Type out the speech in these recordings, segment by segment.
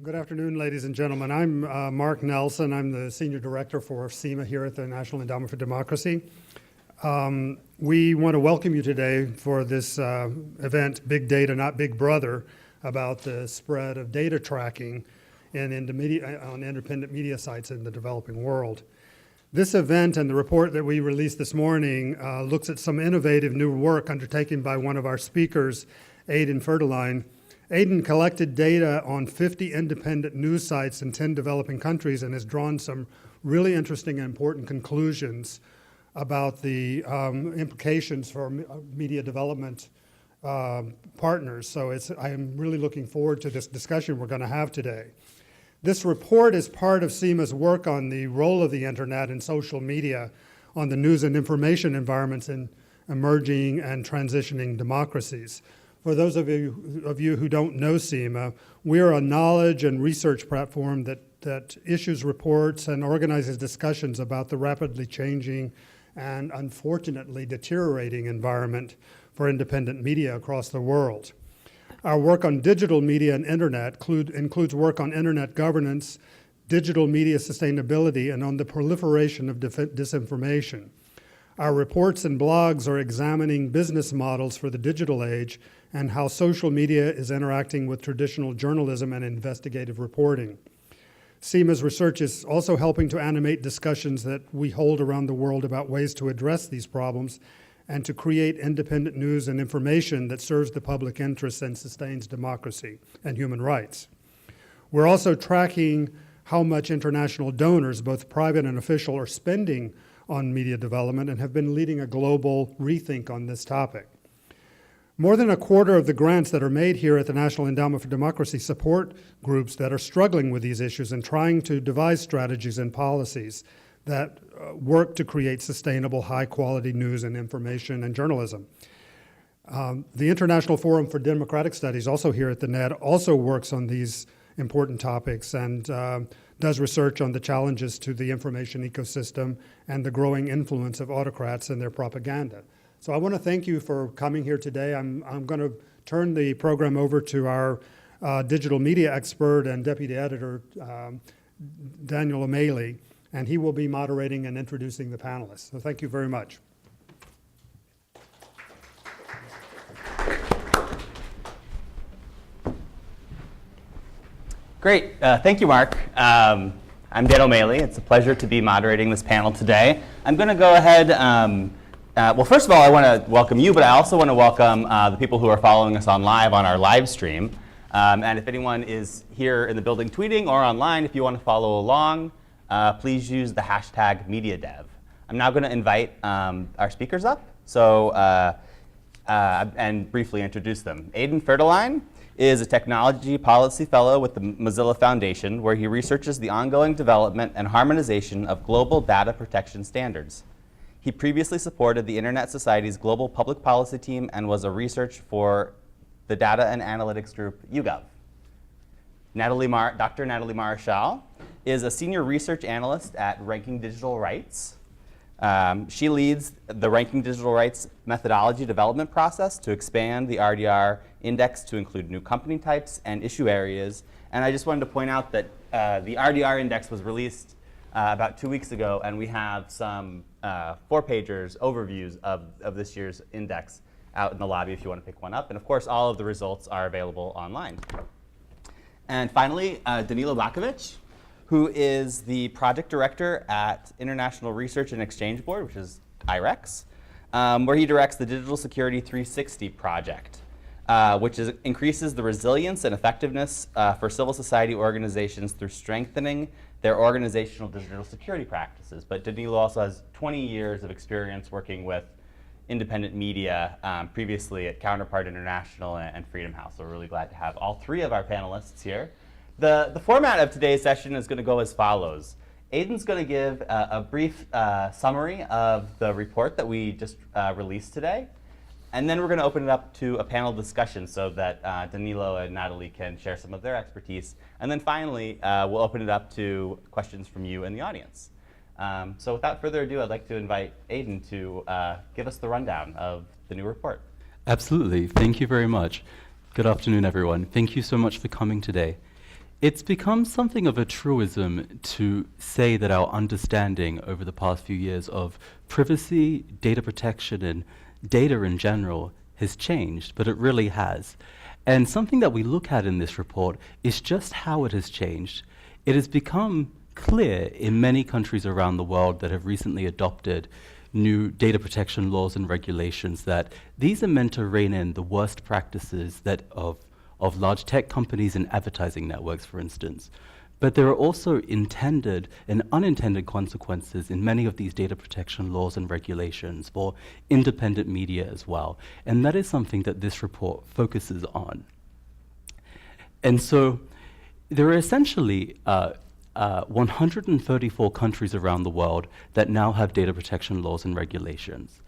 Good afternoon, ladies and gentlemen. I'm Mark Nelson. I'm the Senior Director for CIMA here at the National Endowment for Democracy. We want to welcome you today for this event, Big Data, Not Big Brother, about the spread of data tracking on independent media sites in the developing world. This event and the report that we released this morning looks at some innovative new work undertaken by one of our speakers, Aidan Ferdeline. Aidan collected data on 50 independent news sites in 10 developing countries and has drawn some really interesting and important conclusions about the implications for media development partners. So I am really looking forward to this discussion we're going to have today. This report is part of CIMA's work on the role of the internet and social media on the news and information environments in emerging and transitioning democracies. For those of you who don't know CIMA, we're a knowledge and research platform that issues reports and organizes discussions about the rapidly changing and unfortunately deteriorating environment for independent media across the world. Our work on digital media and internet includes work on internet governance, digital media sustainability, and on the proliferation of disinformation. Our reports and blogs are examining business models for the digital age and how social media is interacting with traditional journalism and investigative reporting. CIMA's research is also helping to animate discussions that we hold around the world about ways to address these problems and to create independent news and information that serves the public interest and sustains democracy and human rights. We're also tracking how much international donors, both private and official, are spending on media development and have been leading a global rethink on this topic. More than a quarter of the grants that are made here at the National Endowment for Democracy support groups that are struggling with these issues and trying to devise strategies and policies that work to create sustainable, high-quality news and information and journalism. The International Forum for Democratic Studies, also here at the NED, also works on these important topics and does research on the challenges to the information ecosystem and the growing influence of autocrats and their propaganda. So I want to thank you for coming here today. I'm going to turn the program over to our digital media expert and deputy editor, Daniel O'Malley, and he will be moderating and introducing the panelists. So thank you very much. Great. Thank you, Mark. I'm Dan O'Malley. It's a pleasure to be moderating this panel today. I'm going to go ahead. Well, first of all, I want to welcome you, but I also want to welcome the people who are following us on our live stream. And if anyone is here in the building tweeting or online, if you want to follow along, please use the hashtag MediaDev. I'm now going to invite our speakers up and briefly introduce them. Aidan Ferdeline is a technology policy fellow with the Mozilla Foundation, where he researches the ongoing development and harmonization of global data protection standards. He previously supported the Internet Society's global public policy team and was a researcher for the data and analytics group YouGov. Dr. Natalie Marichal is a senior research analyst at Ranking Digital Rights. She leads the Ranking Digital Rights methodology development process to expand the RDR index to include new company types and issue areas. And I just wanted to point out that the RDR index was released about 2 weeks ago, and we have some 4-pagers overviews of this year's index out in the lobby if you want to pick one up. And of course, all of the results are available online. And finally, Danilo Bakovic, who is the project director at International Research and Exchange Board, which is IREX, where he directs the Digital Security 360 project, which increases the resilience and effectiveness for civil society organizations through strengthening their organizational digital security practices. But Danilo also has 20 years of experience working with independent media, previously at Counterpart International and Freedom House. So we're really glad to have all three of our panelists here. The format of today's session is going to go as follows. Aidan's going to give a brief summary of the report that we just released today. And then we're going to open it up to a panel discussion so that Danilo and Natalie can share some of their expertise. And then finally, we'll open it up to questions from you in the audience. So without further ado, I'd like to invite Aidan to give us the rundown of the new report. Absolutely. Thank you very much. Good afternoon, everyone. Thank you so much for coming today. It's become something of a truism to say that our understanding over the past few years of privacy, data protection, and data in general has changed, but it really has. And something that we look at in this report is just how it has changed. It has become clear in many countries around the world that have recently adopted new data protection laws and regulations that these are meant to rein in the worst practices that of large tech companies and advertising networks, for instance. But there are also intended and unintended consequences in many of these data protection laws and regulations for independent media as well. And that is something that this report focuses on. And so there are essentially 134 countries around the world that now have data protection laws and regulations.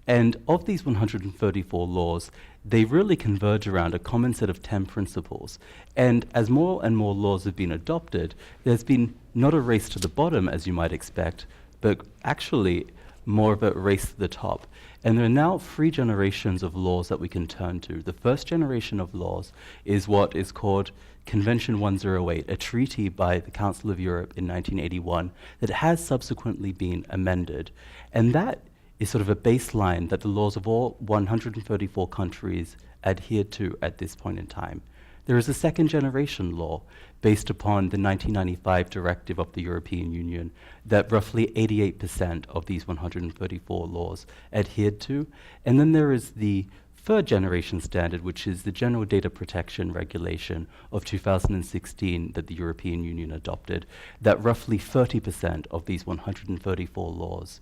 And of these 134 laws, they really converge around a common set of 10 principles. And as more and more laws have been adopted, there's been not a race to the bottom, as you might expect, but actually more of a race to the top. And there are now 3 generations of laws that we can turn to. The first generation of laws is what is called Convention 108, a treaty by the Council of Europe in 1981 that has subsequently been amended. And that is sort of a baseline that the laws of all 134 countries adhere to at this point in time. There is a second generation law based upon the 1995 directive of the European Union that roughly 88% of these 134 laws adhered to. And then there is the third generation standard, which is the General Data Protection Regulation of 2016 that the European Union adopted, that roughly 30% of these 134 laws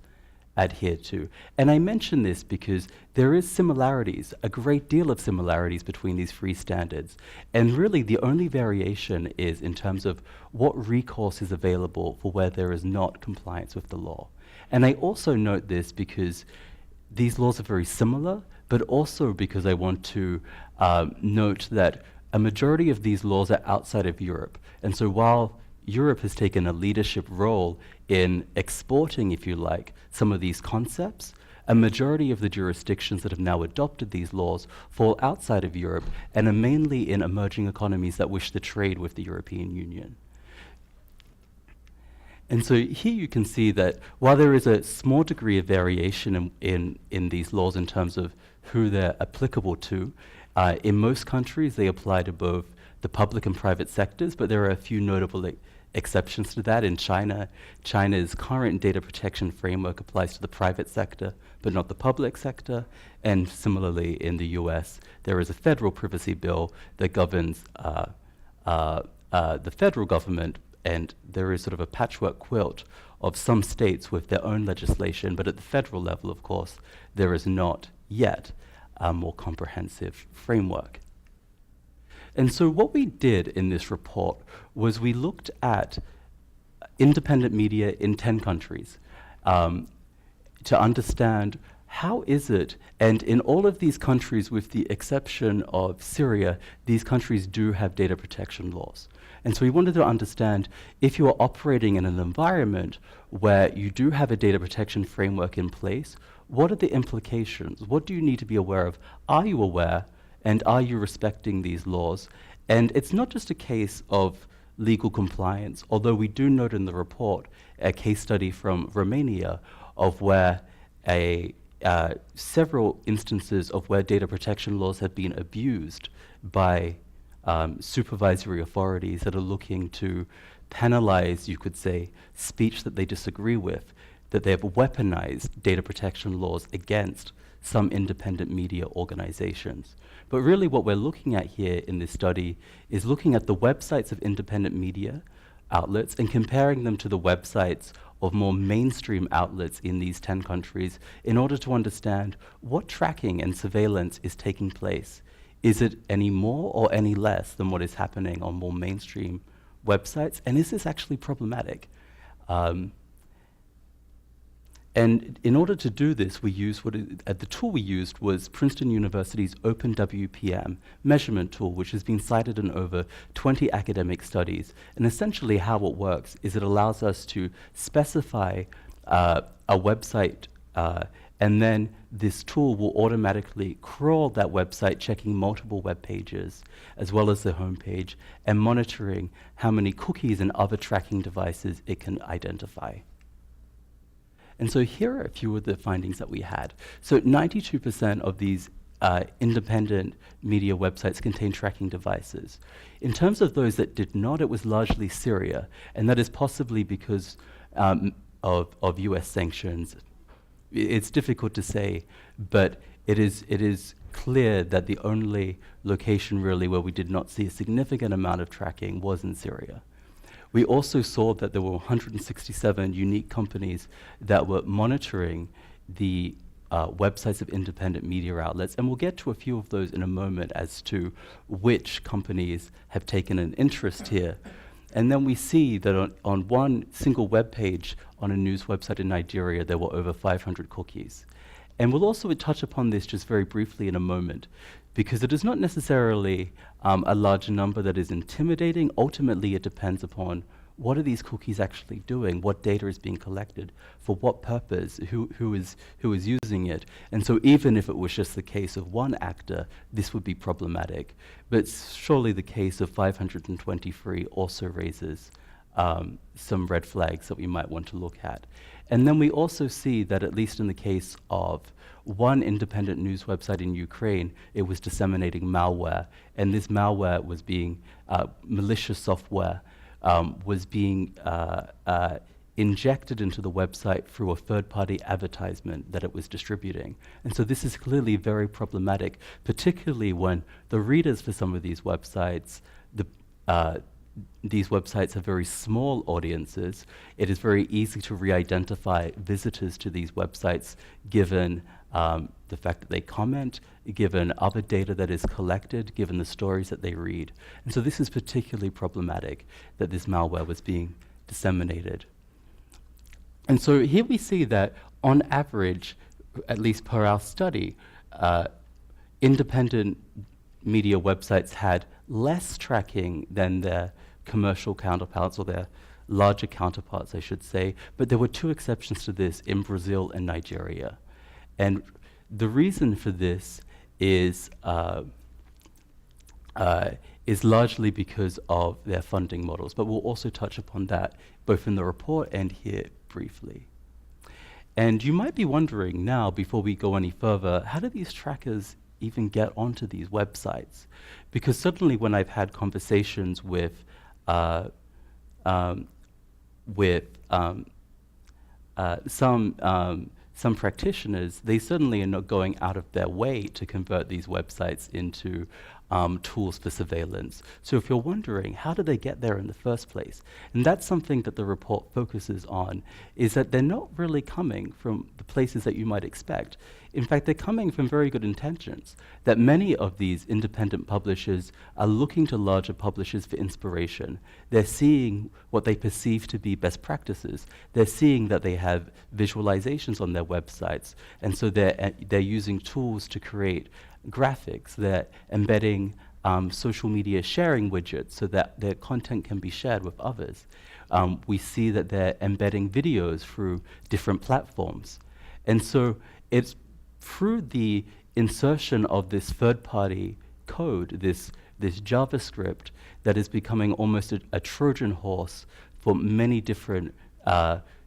adhere to. And I mention this because there is similarities, a great deal of similarities between these 3 standards. And really the only variation is in terms of what recourse is available for where there is not compliance with the law. And I also note this because these laws are very similar, but also because I want to note that a majority of these laws are outside of Europe. And so while Europe has taken a leadership role in exporting, if you like, some of these concepts, a majority of the jurisdictions that have now adopted these laws fall outside of Europe and are mainly in emerging economies that wish to trade with the European Union. And so here you can see that while there is a small degree of variation in these laws in terms of who they're applicable to, in most countries they apply to both the public and private sectors, but there are a few notable exceptions to that. In China, China's current data protection framework applies to the private sector, but not the public sector. And similarly, in the US, there is a federal privacy bill that governs the federal government, and there is sort of a patchwork quilt of some states with their own legislation, but at the federal level, of course, there is not yet a more comprehensive framework. And so what we did in this report was we looked at independent media in 10 countries to understand how is it, and in all of these countries with the exception of Syria, these countries do have data protection laws. And so we wanted to understand if you are operating in an environment where you do have a data protection framework in place, what are the implications? What do you need to be aware of? Are you aware? And are you respecting these laws? And it's not just a case of legal compliance, although we do note in the report a case study from Romania of where several instances of where data protection laws have been abused by supervisory authorities that are looking to penalize, you could say, speech that they disagree with, that they have weaponized data protection laws against some independent media organizations. But really what we're looking at here in this study is looking at the websites of independent media outlets and comparing them to the websites of more mainstream outlets in these 10 countries in order to understand what tracking and surveillance is taking place. Is it any more or any less than what is happening on more mainstream websites? And is this actually problematic? And in order to do this, we used the tool we used was Princeton University's OpenWPM measurement tool, which has been cited in over 20 academic studies. And essentially how it works is it allows us to specify a website And then this tool will automatically crawl that website, checking multiple web pages, as well as the homepage, and monitoring how many cookies and other tracking devices it can identify. And so here are a few of the findings that we had. So 92% of these independent media websites contain tracking devices. In terms of those that did not, it was largely Syria, and that is possibly because of US sanctions. It's difficult to say, but it is clear that the only location really where we did not see a significant amount of tracking was in Syria. We also saw that there were 167 unique companies that were monitoring the websites of independent media outlets, and we'll get to a few of those in a moment as to which companies have taken an interest here. And then we see that on one single web page on a news website in Nigeria, there were over 500 cookies. And we'll also touch upon this just very briefly in a moment, because it is not necessarily a large number that is intimidating. Ultimately, it depends upon what are these cookies actually doing, what data is being collected, for what purpose, who is using it. And so even if it was just the case of one actor, this would be problematic. But surely the case of 523 also raises some red flags that we might want to look at. And then we also see that, at least in the case of one independent news website in Ukraine, it was disseminating malware. And this malware was being, malicious software was being injected into the website through a third-party advertisement that it was distributing. And so this is clearly very problematic, particularly when the readers for some of these websites, these websites have very small audiences. It is very easy to re-identify visitors to these websites given the fact that they comment, given other data that is collected, given the stories that they read. And so this is particularly problematic, that this malware was being disseminated. And so here we see that on average, at least per our study, independent media websites had less tracking than their commercial counterparts, or their larger counterparts, I should say. But there were two exceptions to this in Brazil and Nigeria. And the reason for this is largely because of their funding models. But we'll also touch upon that both in the report and here briefly. And you might be wondering now, before we go any further, how do these trackers even get onto these websites? Because certainly when I've had conversations with some practitioners, they certainly are not going out of their way to convert these websites into tools for surveillance. So if you're wondering, how do they get there in the first place? And that's something that the report focuses on, is that they're not really coming from the places that you might expect. In fact, they're coming from very good intentions, that many of these independent publishers are looking to larger publishers for inspiration. They're seeing what they perceive to be best practices. They're seeing that they have visualizations on their websites, and so they're using tools to create graphics. They're embedding social media sharing widgets so that their content can be shared with others. We see that they're embedding videos through different platforms. And so it's through the insertion of this third-party code, this JavaScript, that is becoming almost a Trojan horse for many different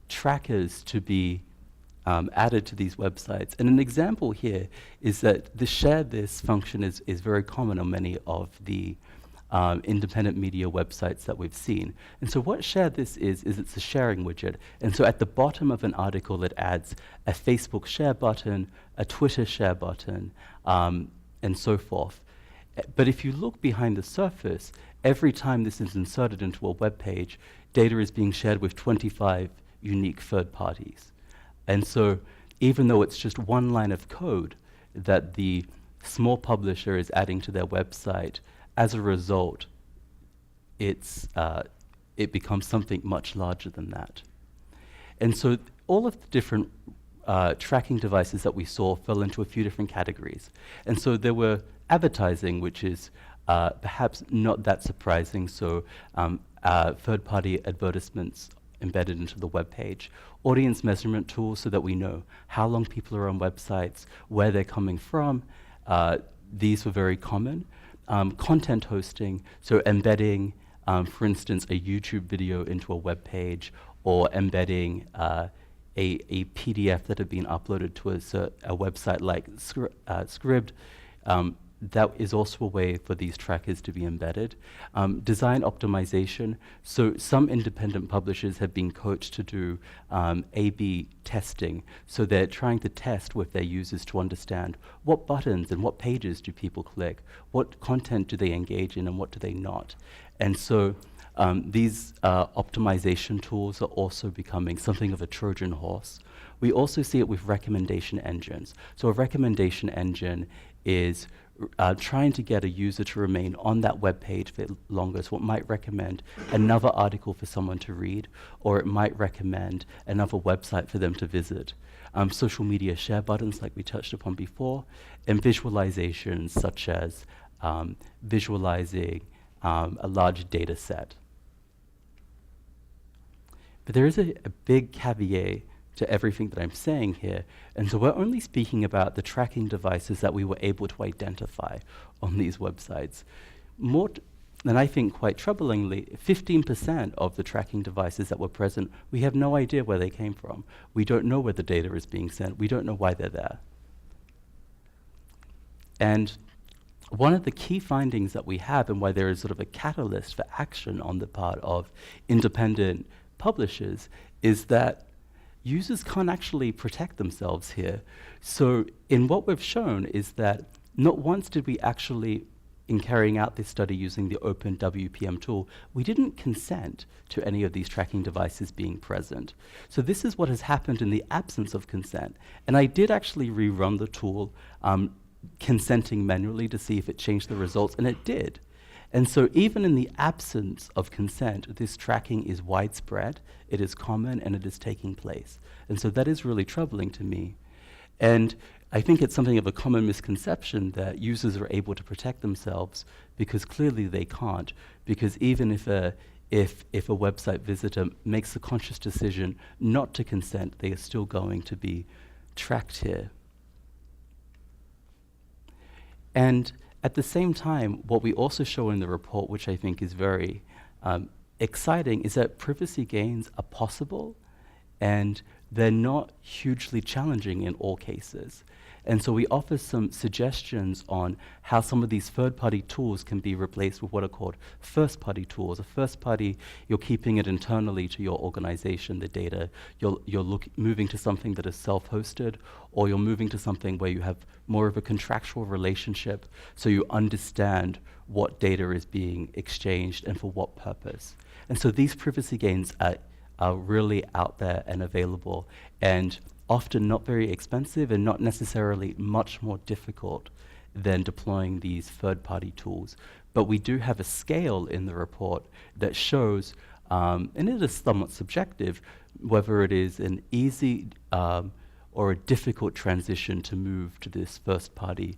trackers to be added to these websites. And an example here is that the share this function is very common on many of the independent media websites that we've seen. And so what share this is it's a sharing widget. And so at the bottom of an article, it adds a Facebook share button, a Twitter share button, and so forth. But if you look behind the surface, every time this is inserted into a web page, data is being shared with 25 unique third parties. And so even though it's just one line of code that the small publisher is adding to their website, as a result, it becomes something much larger than that. And so all of the different tracking devices that we saw fell into a few different categories. And so there were advertising, which is perhaps not that surprising. So third-party advertisements embedded into the web page. Audience measurement tools so that we know how long people are on websites, where they're coming from. These were very common. Content hosting, so embedding, for instance, a YouTube video into a web page, or embedding a PDF that had been uploaded to a website like Scribd. That is also a way for these trackers to be embedded. Design optimization. So some independent publishers have been coached to do A/B testing. So they're trying to test with their users to understand what buttons and what pages do people click, what content do they engage in and what do they not. And so these optimization tools are also becoming something of a Trojan horse. We also see it with recommendation engines. So a recommendation engine is trying to get a user to remain on that web page for longer. So it might recommend another article for someone to read, or it might recommend another website for them to visit. Social media share buttons, like we touched upon before, and visualizations such as visualizing a large data set. But there is a big caveat to everything that I'm saying here. And so we're only speaking about the tracking devices that we were able to identify on these websites. More than I think quite troublingly, 15% of the tracking devices that were present, we have no idea where they came from. We don't know where the data is being sent. We don't know why they're there. And one of the key findings that we have, and why there is sort of a catalyst for action on the part of independent publishers, is that users can't actually protect themselves here. So in what we've shown is that not once did we actually, in carrying out this study using the Open WPM tool, we didn't consent to any of these tracking devices being present. So this is what has happened in the absence of consent. And I did actually rerun the tool, consenting manually to see if it changed the results, and it did. And so even in the absence of consent, this tracking is widespread, it is common, and it is taking place. And so that is really troubling to me. And I think it's something of a common misconception that users are able to protect themselves, because clearly they can't. Because even if a website visitor makes a conscious decision not to consent, they are still going to be tracked here. And at the same time, what we also show in the report, which I think is very exciting, is that privacy gains are possible, and they're not hugely challenging in all cases. And so we offer some suggestions on how some of these third-party tools can be replaced with what are called first-party tools. A first-party, you're keeping it internally to your organization, the data. You're moving to something that is self-hosted, or you're moving to something where you have more of a contractual relationship, so you understand what data is being exchanged and for what purpose. And so these privacy gains are really out there and available, and often not very expensive and not necessarily much more difficult than deploying these third-party tools. But we do have a scale in the report that shows, and it is somewhat subjective, whether it is an easy or a difficult transition to move to this first-party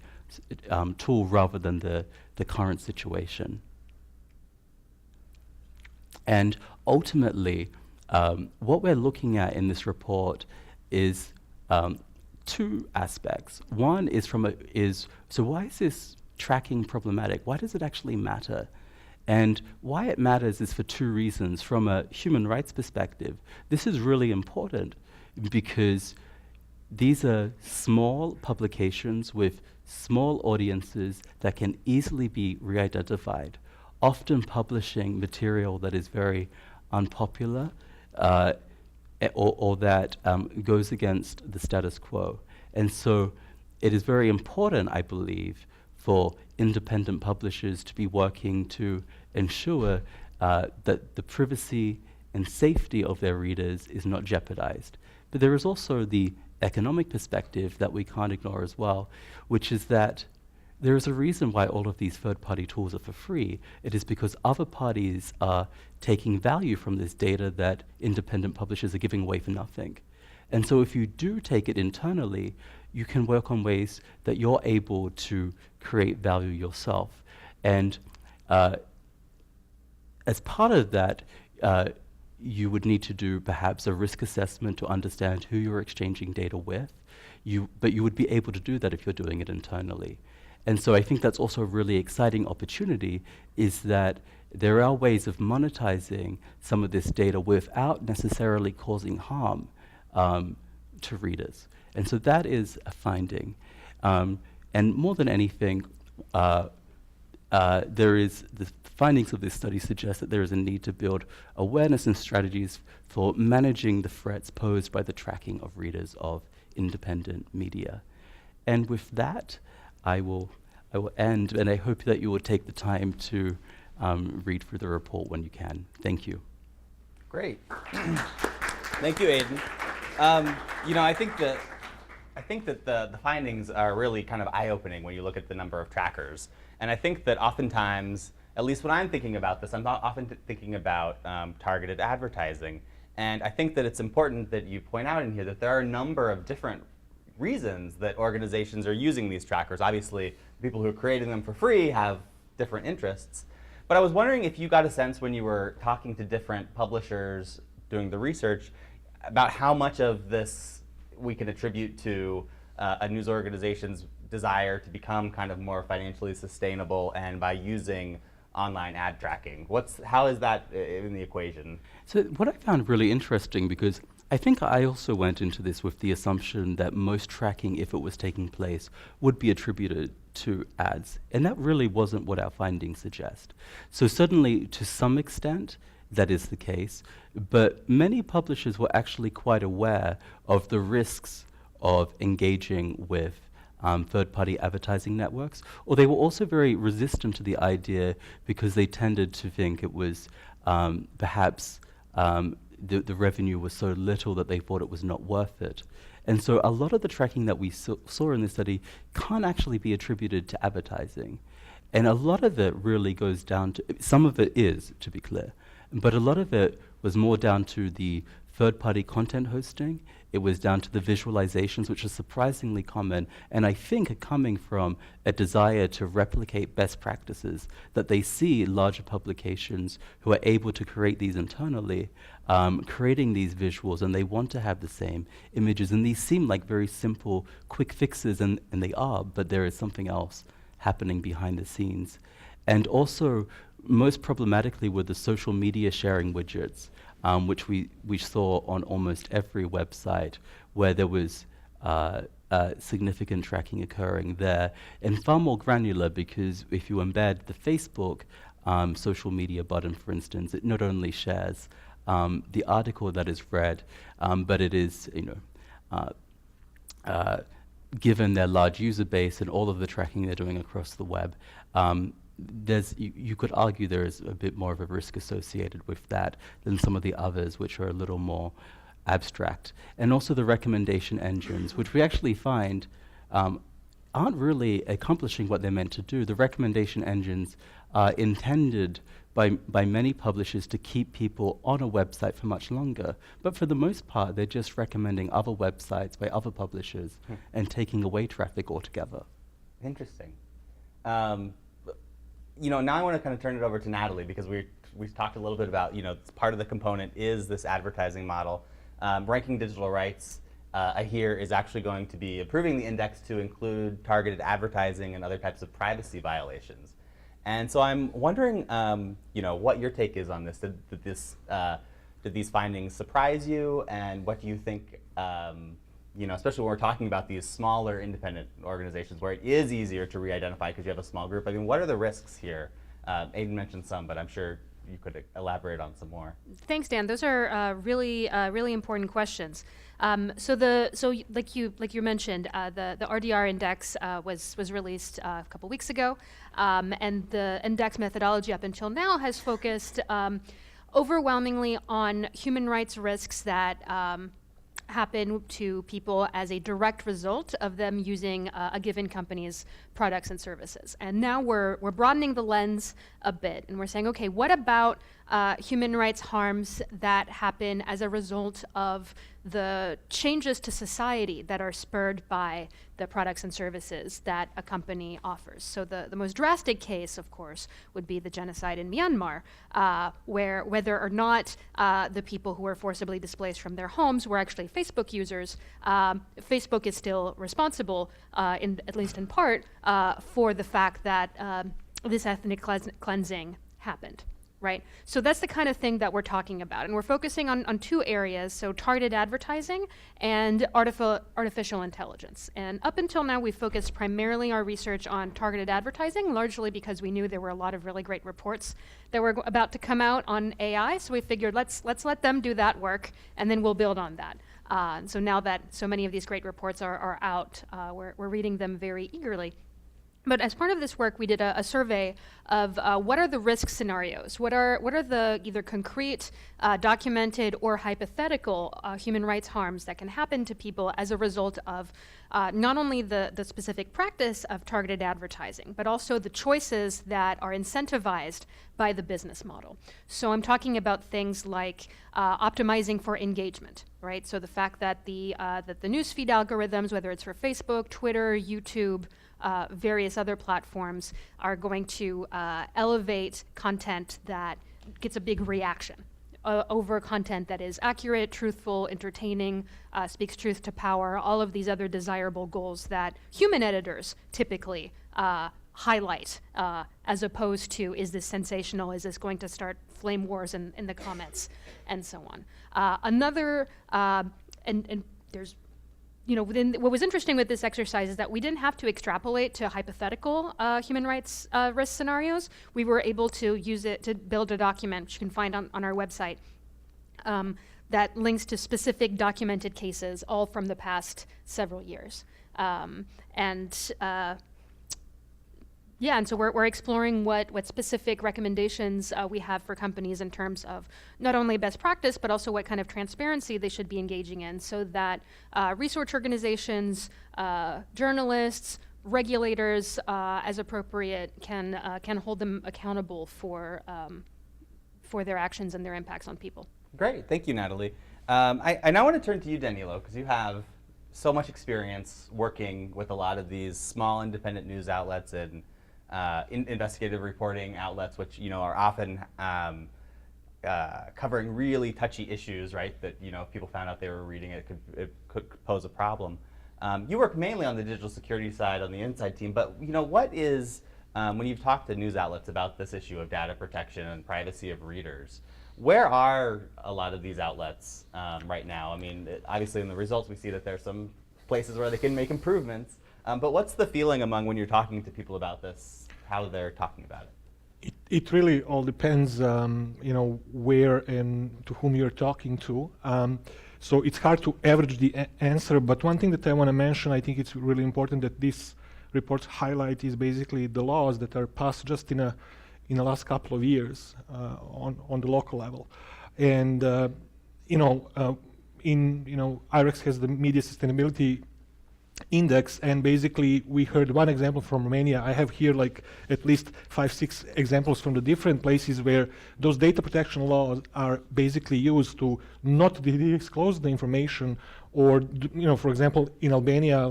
tool rather than the current situation. And ultimately, what we're looking at in this report is two aspects. One is so why is this tracking problematic? Why does it actually matter? And why it matters is for two reasons. From a human rights perspective, this is really important because these are small publications with small audiences that can easily be re-identified, often publishing material that is very unpopular, or that goes against the status quo. And so it is very important, I believe, for independent publishers to be working to ensure that the privacy and safety of their readers is not jeopardized. But there is also the economic perspective that we can't ignore as well, which is that there is a reason why all of these third-party tools are for free. It is because other parties are taking value from this data that independent publishers are giving away for nothing. And so if you do take it internally, you can work on ways that you're able to create value yourself. And as part of that, you would need to do perhaps a risk assessment to understand who you're exchanging data with. But you would be able to do that if you're doing it internally. And so I think that's also a really exciting opportunity, is that there are ways of monetizing some of this data without necessarily causing harm to readers. And so that is a finding. And more than anything, the findings of this study suggest that there is a need to build awareness and strategies for managing the threats posed by the tracking of readers of independent media. And with that, I will end, and I hope that you will take the time to read through the report when you can. Thank you. Great. Thank you, Aidan. I think that the findings are really kind of eye-opening when you look at the number of trackers. And I think that oftentimes, at least when I'm thinking about this, I'm often thinking about targeted advertising. And I think that it's important that you point out in here that there are a number of different reasons that organizations are using these trackers. Obviously, people who are creating them for free have different interests. But I was wondering if you got a sense when you were talking to different publishers doing the research about how much of this we can attribute to a news organization's desire to become kind of more financially sustainable and by using online ad tracking. How is that in the equation? So what I found really interesting, because I think I also went into this with the assumption that most tracking, if it was taking place, would be attributed to ads. And that really wasn't what our findings suggest. So certainly, to some extent, that is the case. But many publishers were actually quite aware of the risks of engaging with third-party advertising networks, or they were also very resistant to the idea because they tended to think it was perhaps the revenue was so little that they thought it was not worth it. And so a lot of the tracking that we saw in this study can't actually be attributed to advertising. And a lot of it really goes down to, some of it is, to be clear, but a lot of it was more down to the third-party content hosting. It was down to the visualizations, which are surprisingly common, and I think are coming from a desire to replicate best practices that they see larger publications who are able to create these internally, creating these visuals, and they want to have the same images. And these seem like very simple, quick fixes, and they are, but there is something else happening behind the scenes. And also, most problematically were the social media sharing widgets, which we saw on almost every website, where there was significant tracking occurring there, and far more granular, because if you embed the Facebook social media button, for instance, it not only shares the article that is read, but it is, given their large user base and all of the tracking they're doing across the web, you could argue there is a bit more of a risk associated with that than some of the others, which are a little more abstract. And also the recommendation engines, which we actually find aren't really accomplishing what they're meant to do. The recommendation engines are intended by many publishers to keep people on a website for much longer. But for the most part, they're just recommending other websites by other publishers and taking away traffic altogether. Interesting. Now I want to kind of turn it over to Natalie, because we've talked a little bit about, part of the component is this advertising model. Ranking Digital Rights, I hear, is actually going to be approving the index to include targeted advertising and other types of privacy violations. And so I'm wondering, what your take is on this. Did these findings surprise you, and what do you think? Especially when we're talking about these smaller independent organizations where it is easier to re-identify because you have a small group. I mean, what are the risks here? Aidan mentioned some, but I'm sure you could elaborate on some more. Thanks, Dan. Those are really important questions. So like you mentioned, the RDR index was released a couple weeks ago, and the index methodology up until now has focused overwhelmingly on human rights risks that happen to people as a direct result of them using a given company's products and services. And now we're broadening the lens a bit, and we're saying, okay, what about human rights harms that happen as a result of the changes to society that are spurred by the products and services that a company offers. So the most drastic case, of course, would be the genocide in Myanmar, where whether or not the people who were forcibly displaced from their homes were actually Facebook users, Facebook is still responsible, at least in part, for the fact that this ethnic cleansing happened. Right? So that's the kind of thing that we're talking about. And we're focusing on two areas, so targeted advertising and artificial intelligence. And up until now, we've focused primarily our research on targeted advertising, largely because we knew there were a lot of really great reports that were about to come out on AI. So we figured let's let them do that work, and then we'll build on that. And so now that so many of these great reports are out, we're reading them very eagerly. But as part of this work, we did a survey of what are the risk scenarios? What are the either concrete, documented, or hypothetical human rights harms that can happen to people as a result of not only the specific practice of targeted advertising, but also the choices that are incentivized by the business model. So I'm talking about things like optimizing for engagement, right? So the fact that the newsfeed algorithms, whether it's for Facebook, Twitter, YouTube, various other platforms, are going to elevate content that gets a big reaction over content that is accurate, truthful, entertaining, speaks truth to power, all of these other desirable goals that human editors typically highlight, as opposed to, is this sensational, is this going to start flame wars in the comments, and so on. And there's, what was interesting with this exercise is that we didn't have to extrapolate to hypothetical human rights risk scenarios. We were able to use it to build a document, which you can find on our website, that links to specific documented cases, all from the past several years. And so we're exploring what specific recommendations we have for companies in terms of not only best practice, but also what kind of transparency they should be engaging in, so that research organizations, journalists, regulators, as appropriate, can hold them accountable for their actions and their impacts on people. Great, thank you, Natalie. I now want to turn to you, Danilo, because you have so much experience working with a lot of these small independent news outlets and investigative reporting outlets, which are often covering really touchy issues, right? That if people found out they were reading it, it could pose a problem. You work mainly on the digital security side, on the inside team, but what is when you've talked to news outlets about this issue of data protection and privacy of readers, where are a lot of these outlets right now? I mean, obviously in the results we see that there's some places where they can make improvements. But what's the feeling among when you're talking to people about this, how they're talking about it? It really all depends, where and to whom you're talking to. So it's hard to average the answer, but one thing that I want to mention, I think it's really important that this report highlight is basically the laws that are passed just in the last couple of years on the local level. And, IREX has the Media Sustainability Index, and basically we heard one example from Romania. I have here at least 5-6 examples from the different places where those data protection laws are basically used to not disclose the information, or for example in Albania,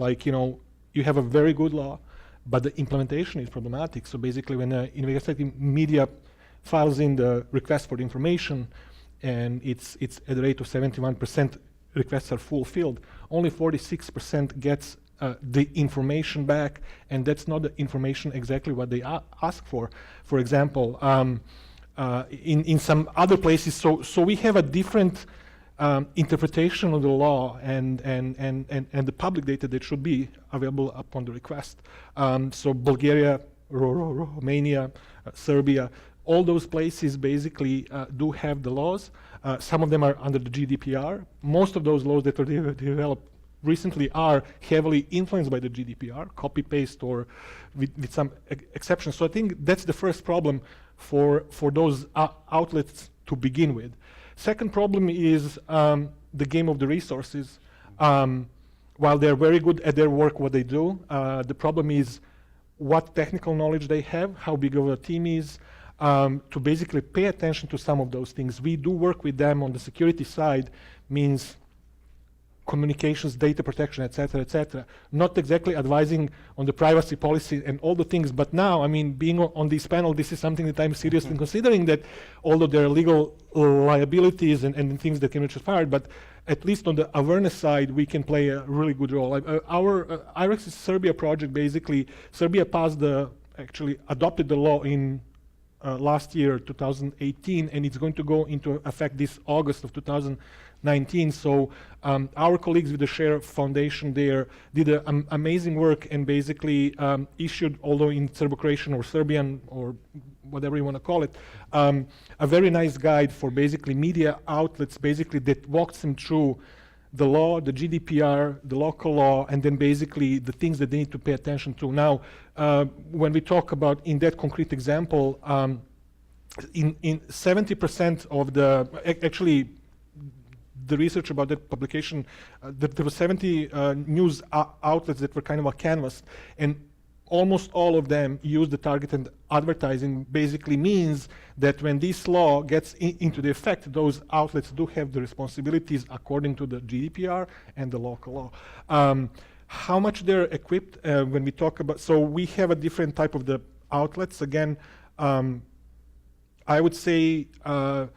you have a very good law, but the implementation is problematic. So basically when an investigative media files in the request for the information, and it's at the rate of 71% requests are fulfilled, only 46% gets the information back, and that's not the information exactly what they ask for. For example, in some other places, so we have a different interpretation of the law and the public data that should be available upon the request. So Bulgaria, Romania, Serbia, all those places basically do have the laws. Some of them are under the GDPR. Most of those laws that are developed recently are heavily influenced by the GDPR, copy-paste or with some exceptions. So I think that's the first problem for those outlets to begin with. Second problem is the game of the resources. While they're very good at their work, what they do, the problem is what technical knowledge they have, how big of a team is, to basically pay attention to some of those things. We do work with them on the security side, means communications, data protection, etc., not exactly advising on the privacy policy and all the things, but now, I mean, being on this panel, this is something that I'm seriously considering, that although there are legal liabilities and things that can be transpired, but at least on the awareness side, we can play a really good role. Our IREX's Serbia project, basically, Serbia actually adopted the law in last year, 2018, and it's going to go into effect this August of 2019. So our colleagues with the Share Foundation there did amazing work and basically issued, although in Serbo-Croatian or Serbian or whatever you want to call it, a very nice guide for basically media outlets, basically that walks them through the law, the GDPR, the local law, and then basically the things that they need to pay attention to. Now, when we talk about in that concrete example, in 70% of actually the research about that publication, there were 70 news outlets that were kind of a canvas, and almost all of them use the targeted advertising. Basically means that when this law gets into the effect, those outlets do have the responsibilities according to the GDPR and the local law. How much they're equipped when we talk about, so we have a different type of the outlets. Again, I would say the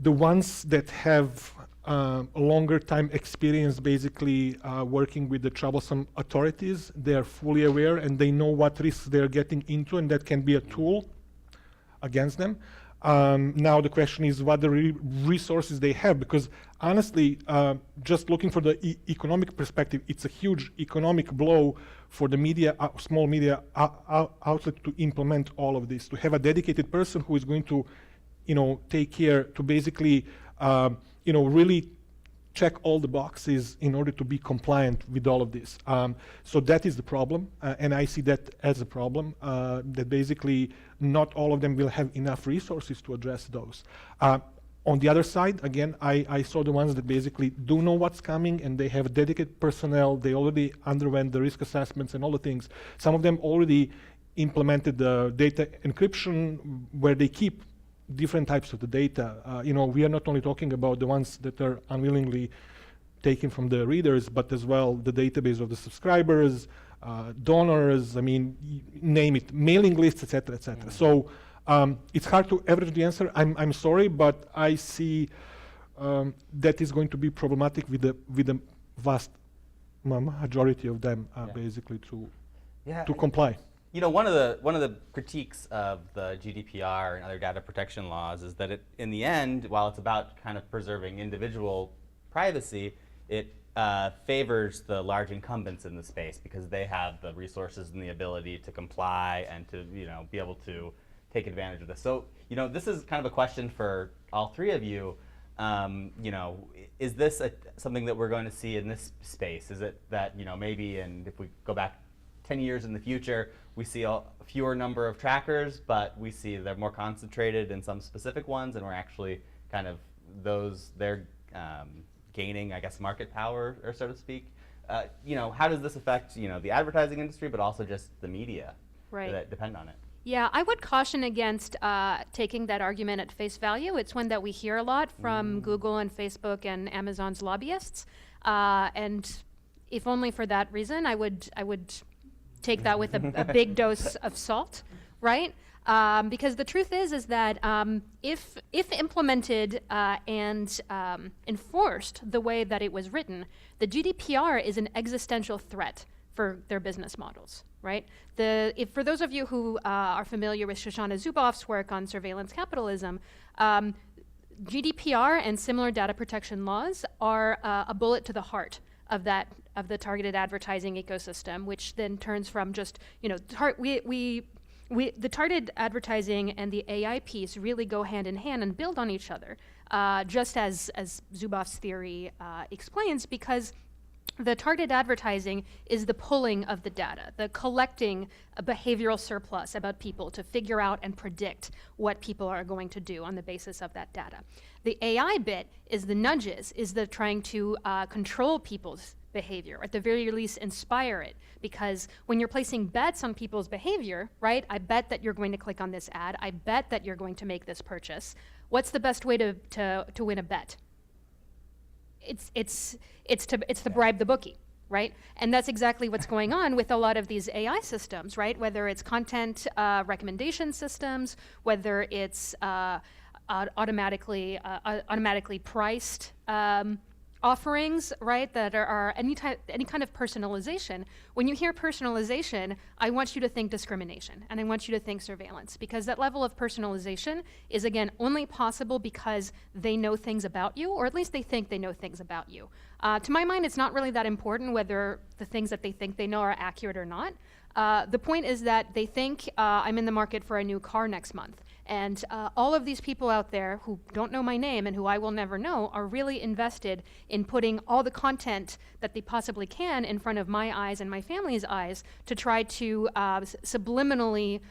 ones that have a longer time experience basically working with the troublesome authorities, they are fully aware and they know what risks they're getting into, and that can be a tool against them. Now the question is what the resources they have, because honestly, just looking for the economic perspective, it's a huge economic blow for the media, small media outlet to implement all of this, to have a dedicated person who is going to, take care to basically, really check all the boxes in order to be compliant with all of this. So that is the problem, and I see that as a problem, that basically not all of them will have enough resources to address those. On the other side, again, I saw the ones that basically do know what's coming and they have dedicated personnel, they already underwent the risk assessments and all the things. Some of them already implemented the data encryption where they keep different types of the data. We are not only talking about the ones that are unwillingly taken from the readers, but as well the database of the subscribers, donors, I mean, name it, mailing lists, etc., etc. So it's hard to average the answer. I'm sorry, but I see that is going to be problematic with the vast majority of them, basically to comply. One of the critiques of the GDPR and other data protection laws is that in the end, while it's about kind of preserving individual privacy, it favors the large incumbents in the space because they have the resources and the ability to comply and to be able to take advantage of this. So this is kind of a question for all three of you. Is this something that we're going to see in this space? Is it that maybe, and if we go back 10 years in the future, we see a fewer number of trackers, but we see they're more concentrated in some specific ones, and we're actually kind of they're gaining, I guess, market power, or so to speak. How does this affect the advertising industry, but also just the media that depend on it? Yeah, I would caution against taking that argument at face value. It's one that we hear a lot from Google and Facebook and Amazon's lobbyists, and if only for that reason, I would take that with a big dose of salt, right? Because the truth is that if implemented and enforced the way that it was written, the GDPR is an existential threat for their business models, right? For those of you who are familiar with Shoshana Zuboff's work on surveillance capitalism, GDPR and similar data protection laws are a bullet to the heart of the targeted advertising ecosystem, which then turns from just the targeted advertising and the AI piece really go hand in hand and build on each other, just as Zuboff's theory explains, because the targeted advertising is the pulling of the data, the collecting a behavioral surplus about people to figure out and predict what people are going to do on the basis of that data. The AI bit is the nudges, is the trying to control people's behavior, or at the very least inspire it. Because when you're placing bets on people's behavior, right, I bet that you're going to click on this ad, I bet that you're going to make this purchase. What's the best way to win a bet? It's to bribe the bookie, right? And that's exactly what's going on with a lot of these AI systems, right? Whether it's content recommendation systems, whether it's automatically priced offerings, right, that are any kind of personalization. When you hear personalization, I want you to think discrimination, and I want you to think surveillance, because that level of personalization is, again, only possible because they know things about you, or at least they think they know things about you. To my mind, it's not really that important whether the things that they think they know are accurate or not. The point is that they think I'm in the market for a new car next month. And all of these people out there who don't know my name and who I will never know are really invested in putting all the content that they possibly can in front of my eyes and my family's eyes to try to subliminally,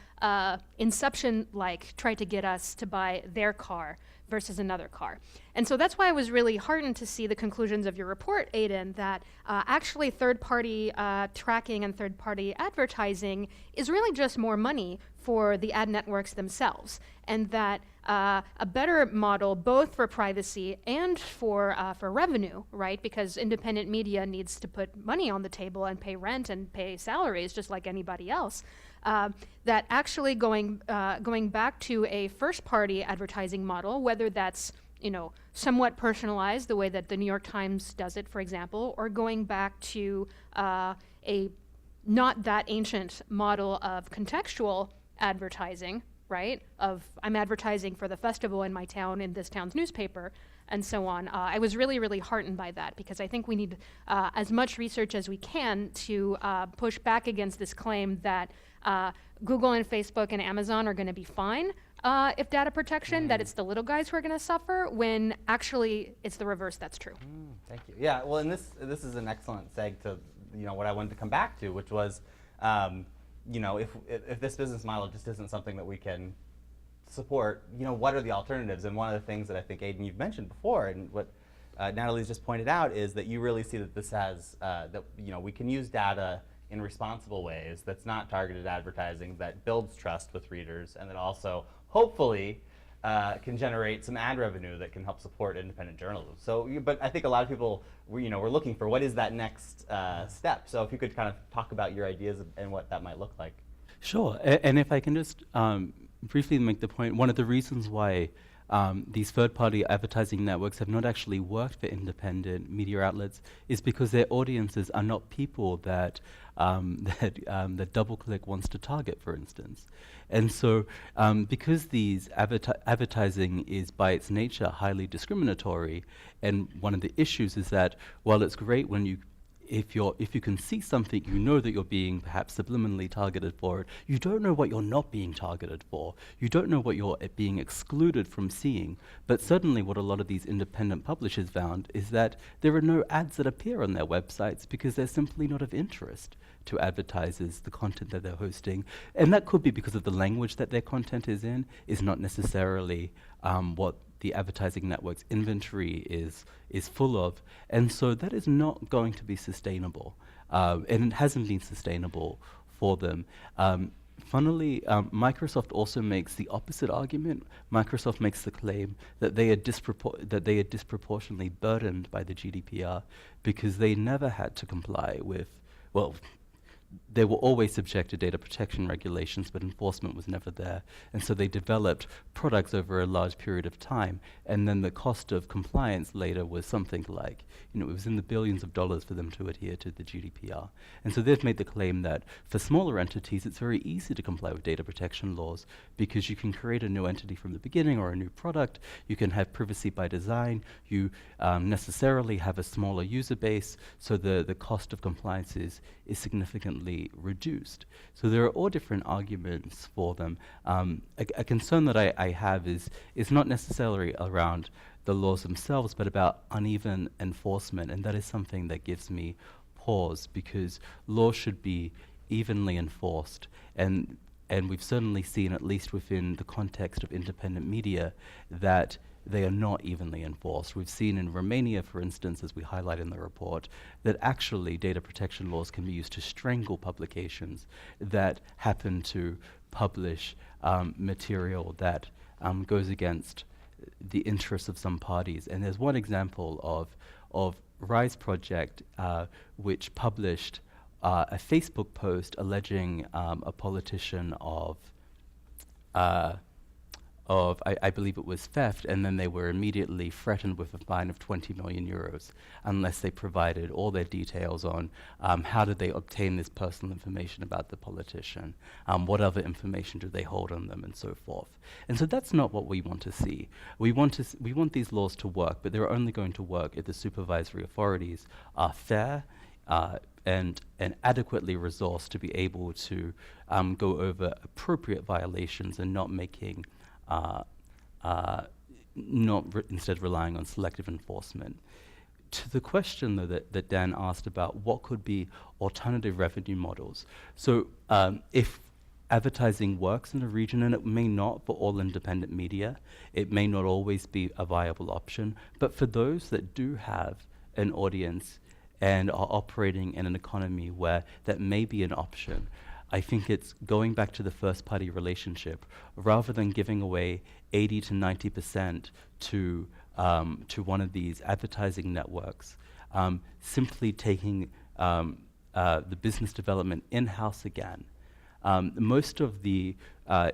Inception-like, try to get us to buy their car versus another car. And so that's why I was really heartened to see the conclusions of your report, Aidan, that actually third-party tracking and third-party advertising is really just more money for the ad networks themselves, and that a better model both for privacy and for revenue, right? Because independent media needs to put money on the table and pay rent and pay salaries just like anybody else. That actually going back to a first-party advertising model, whether that's somewhat personalized, the way that the New York Times does it, for example, or going back to a not that ancient model of contextual advertising, right? Of I'm advertising for the festival in my town in this town's newspaper, and so on. I was really, really heartened by that, because I think we need as much research as we can to push back against this claim that Google and Facebook and Amazon are going to be fine if data protection, that it's the little guys who are going to suffer, when actually it's the reverse that's true. Thank you. Yeah, well, and this is an excellent seg to what I wanted to come back to, which was if this business model just isn't something that we can support, what are the alternatives? And one of the things that I think, Aidan, you've mentioned before, and what Natalie's just pointed out, is that you really see that this has, we can use data in responsible ways that's not targeted advertising, that builds trust with readers, and that also, hopefully, can generate some ad revenue that can help support independent journalism. So, but I think a lot of people, we're looking for what is that next step. So if you could kind of talk about your ideas and what that might look like. Sure, and if I can just briefly make the point, one of the reasons why these third-party advertising networks have not actually worked for independent media outlets is because their audiences are not people that that DoubleClick wants to target, for instance. And so because these advertising is by its nature highly discriminatory, and one of the issues is that while it's great when if you can see something, you know that you're being perhaps subliminally targeted for it. You don't know what you're not being targeted for. You don't know what you're being excluded from seeing. But suddenly what a lot of these independent publishers found is that there are no ads that appear on their websites because they're simply not of interest to advertisers, the content that they're hosting. And that could be because of the language that their content is in, is not necessarily what the advertising network's inventory is full of. And so that is not going to be sustainable. And it hasn't been sustainable for them. Funnily, Microsoft also makes the opposite argument. Microsoft makes the claim that they are disproportionately burdened by the GDPR because they never had to comply with, they were always subject to data protection regulations, but enforcement was never there. And so they developed products over a large period of time. And then the cost of compliance later was something like, it was in the billions of dollars for them to adhere to the GDPR. And so they've made the claim that for smaller entities, it's very easy to comply with data protection laws because you can create a new entity from the beginning or a new product. You can have privacy by design. You necessarily have a smaller user base, so the cost of compliance is significantly reduced. So there are all different arguments for them. A concern that I have is not necessarily around the laws themselves, but about uneven enforcement, and that is something that gives me pause, because laws should be evenly enforced, and we've certainly seen, at least within the context of independent media, that they are not evenly enforced. We've seen in Romania, for instance, as we highlight in the report, that actually data protection laws can be used to strangle publications that happen to publish material that goes against the interests of some parties. And there's one example of Rise Project, which published a Facebook post alleging a politician of I believe it was theft, and then they were immediately threatened with a fine of 20 million euros unless they provided all their details on how did they obtain this personal information about the politician, what other information do they hold on them, and so forth. And so that's not what we want to see. We want these laws to work, but they're only going to work if the supervisory authorities are fair and adequately resourced to be able to go over appropriate violations and not making instead relying on selective enforcement. To the question, though, that Dan asked about what could be alternative revenue models. So if advertising works in a region, and it may not for all independent media, it may not always be a viable option, but for those that do have an audience and are operating in an economy where that may be an option, I think it's going back to the first-party relationship, rather than giving away 80 to 90% to one of these advertising networks, simply taking the business development in-house again. Most of the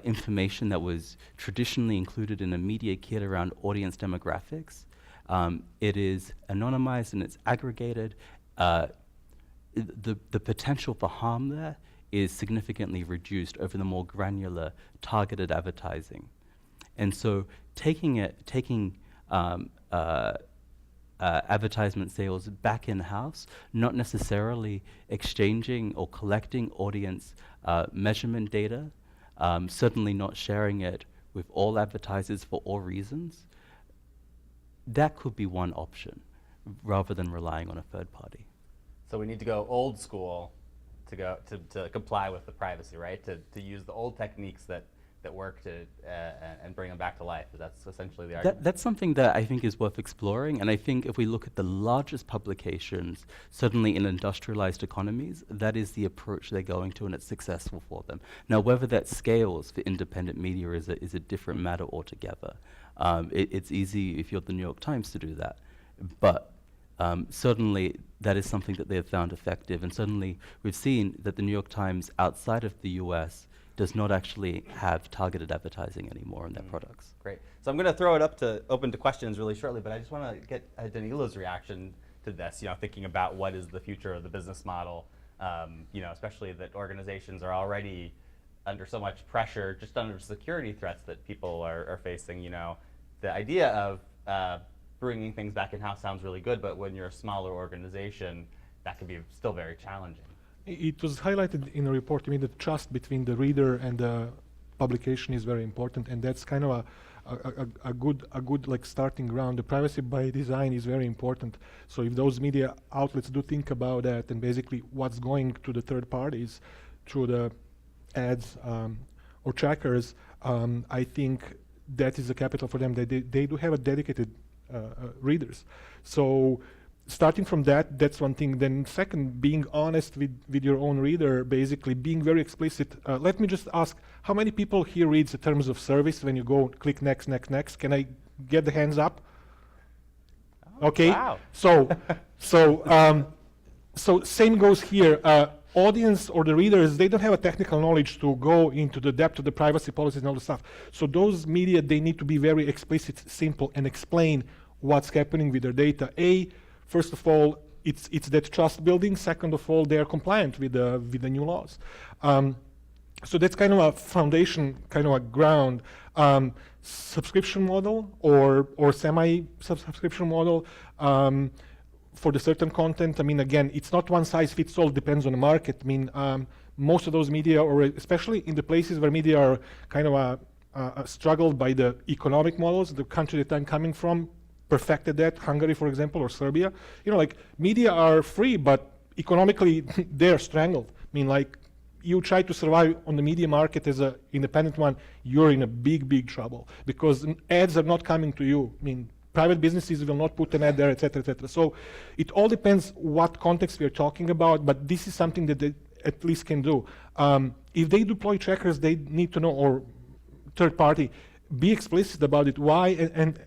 information that was traditionally included in a media kit around audience demographics, it is anonymized and it's aggregated. The potential for harm there is significantly reduced over the more granular, targeted advertising. And so taking advertisement sales back in-house, not necessarily exchanging or collecting audience measurement data, certainly not sharing it with all advertisers for all reasons, that could be one option, rather than relying on a third party. So we need to go old school to comply with the privacy, right? To use the old techniques that work to and bring them back to life. That's essentially the argument. That's something that I think is worth exploring, and I think if we look at the largest publications, certainly in industrialized economies, that is the approach they're going to, and it's successful for them. Now, whether that scales for independent media is a different matter altogether. It's easy if you're the New York Times to do that, but certainly that is something that they have found effective, and certainly we've seen that the New York Times outside of the US does not actually have targeted advertising anymore in their products. Great. So I'm going to throw it open to questions really shortly, but I just want to get Danilo's reaction to this, thinking about what is the future of the business model, especially that organizations are already under so much pressure, just under security threats that people are facing. The idea of bringing things back in-house sounds really good, but when you're a smaller organization, that can be still very challenging. It was highlighted in the report. The trust between the reader and the publication is very important, and that's kind of a good like starting ground. The privacy by design is very important. So if those media outlets do think about that, and basically what's going to the third parties through the ads or trackers, I think that is a capital for them. They do have a dedicated readers. So starting from that, that's one thing. Then second, being honest with your own reader, basically being very explicit. Let me just ask, how many people here reads the terms of service when you go click next, next, next? Can I get the hands up? Okay. Wow. So same goes here. Audience or the readers, they don't have a technical knowledge to go into the depth of the privacy policies and all the stuff. So those media, they need to be very explicit, simple, and explain what's happening with their data. First of all, it's that trust building. Second of all, they are compliant with the new laws. So that's kind of a foundation, kind of a ground. Subscription model or semi-subscription model for the certain content. Again, it's not one size fits all, depends on the market. Most of those media, or especially in the places where media are kind of struggled by the economic models, the country that I'm coming from perfected that, Hungary, for example, or Serbia. Media are free, but economically they're strangled. you try to survive on the media market as an independent one, you're in a big trouble, because ads are not coming to you. I mean, private businesses will not put an ad there, et cetera, et cetera. So it all depends what context we're talking about, but this is something that they at least can do. If they deploy trackers, they need to know, or third party, be explicit about it, why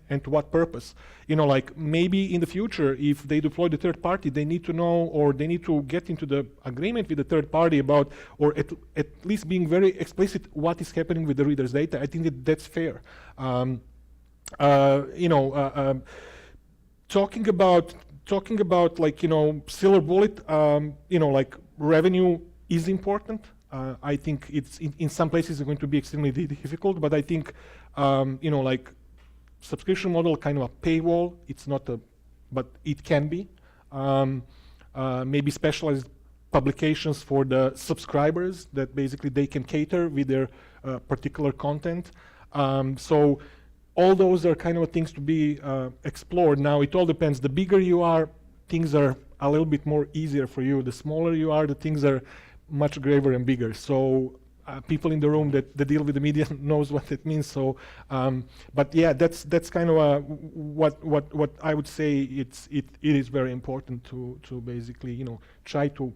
and to what purpose. Like maybe in the future, if they deploy the third party, they need to know, or they need to get into the agreement with the third party about, or at least being very explicit what is happening with the reader's data. I think that that's fair. Talking about like, silver bullet, like revenue is important. I think it's in some places it's going to be extremely difficult, but I think, like subscription model, kind of a paywall, it's not but it can be. Maybe specialized publications for the subscribers that basically they can cater with their particular content. So all those are kind of things to be explored. Now it all depends. The bigger you are, things are a little bit more easier for you. The smaller you are, the things are much graver and bigger. So people in the room that deal with the media knows what it means. So, but yeah, that's kind of what I would say. It is very important to basically try to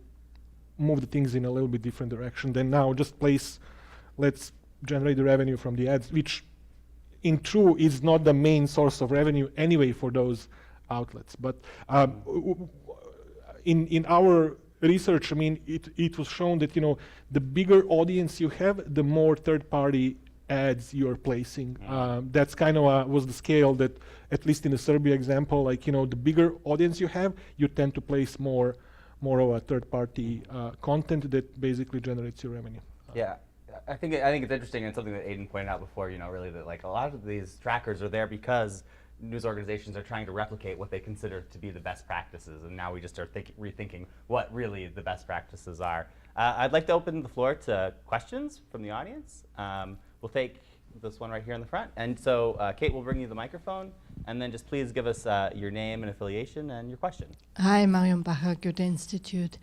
move the things in a little bit different direction than now. Just let's generate the revenue from the ads, which in true is not the main source of revenue anyway for those outlets. But in our research, I mean, it was shown that the bigger audience you have, the more third-party ads you're placing. That's kind of was the scale that, at least in the Serbia example, like the bigger audience you have, you tend to place more of a third-party content that basically generates your revenue. Yeah. I think it's interesting, and something that Aiden pointed out before, really, that like a lot of these trackers are there because news organizations are trying to replicate what they consider to be the best practices, and now we just start rethinking what really the best practices are. I'd like to open the floor to questions from the audience. We'll take this one right here in the front. And so, Kate, we'll bring you the microphone, and then just please give us your name and affiliation and your question. Hi, Marion Bacher, Goethe Institute.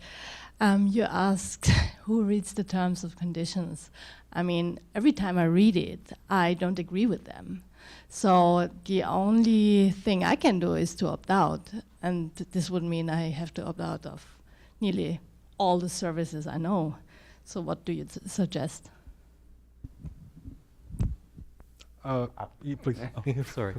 You asked who reads the terms of conditions. I mean, every time I read it, I don't agree with them. So the only thing I can do is to opt out. And this would mean I have to opt out of nearly all the services I know. So what do you suggest? Please. Oh, sorry.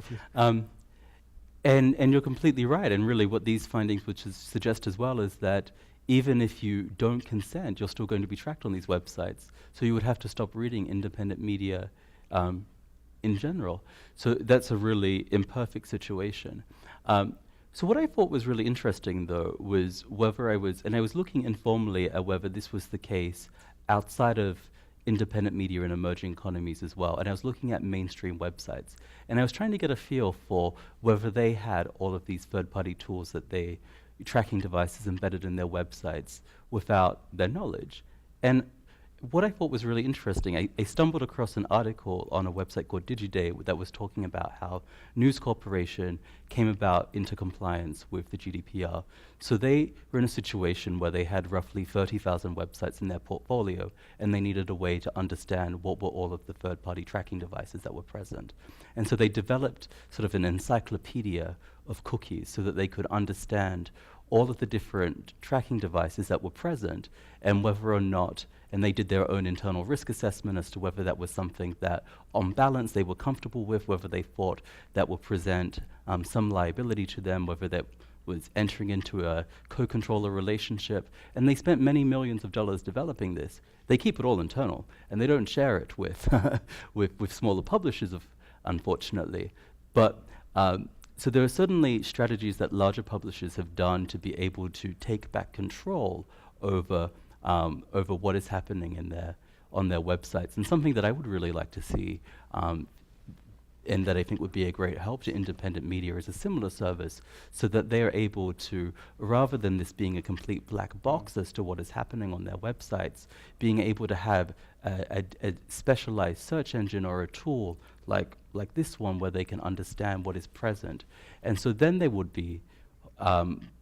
And you're completely right. And really what these findings which suggest as well is that even if you don't consent, you're still going to be tracked on these websites. So you would have to stop reading independent media in general. So that's a really imperfect situation. So what I thought was really interesting, though, was whether I was looking informally at whether this was the case outside of independent media in emerging economies as well. And I was looking at mainstream websites. And I was trying to get a feel for whether they had all of these third-party tools that tracking devices embedded in their websites without their knowledge. And what I thought was really interesting, I stumbled across an article on a website called DigiDay that was talking about how News Corporation came about into compliance with the GDPR. So they were in a situation where they had roughly 30,000 websites in their portfolio, and they needed a way to understand what were all of the third-party tracking devices that were present. And so they developed sort of an encyclopedia of cookies so that they could understand all of the different tracking devices that were present and whether or not, and they did their own internal risk assessment as to whether that was something that on balance they were comfortable with, whether they thought that would present some liability to them, whether that was entering into a co-controller relationship. And they spent many millions of dollars developing this. They keep it all internal, and they don't share it with, with smaller publishers, unfortunately. But so there are certainly strategies that larger publishers have done to be able to take back control over what is happening on their websites. And something that I would really like to see, and that I think would be a great help to independent media, is a similar service, so that they are able to, rather than this being a complete black box as to what is happening on their websites, being able to have a specialized search engine or a tool like this one, where they can understand what is present. And so then they would be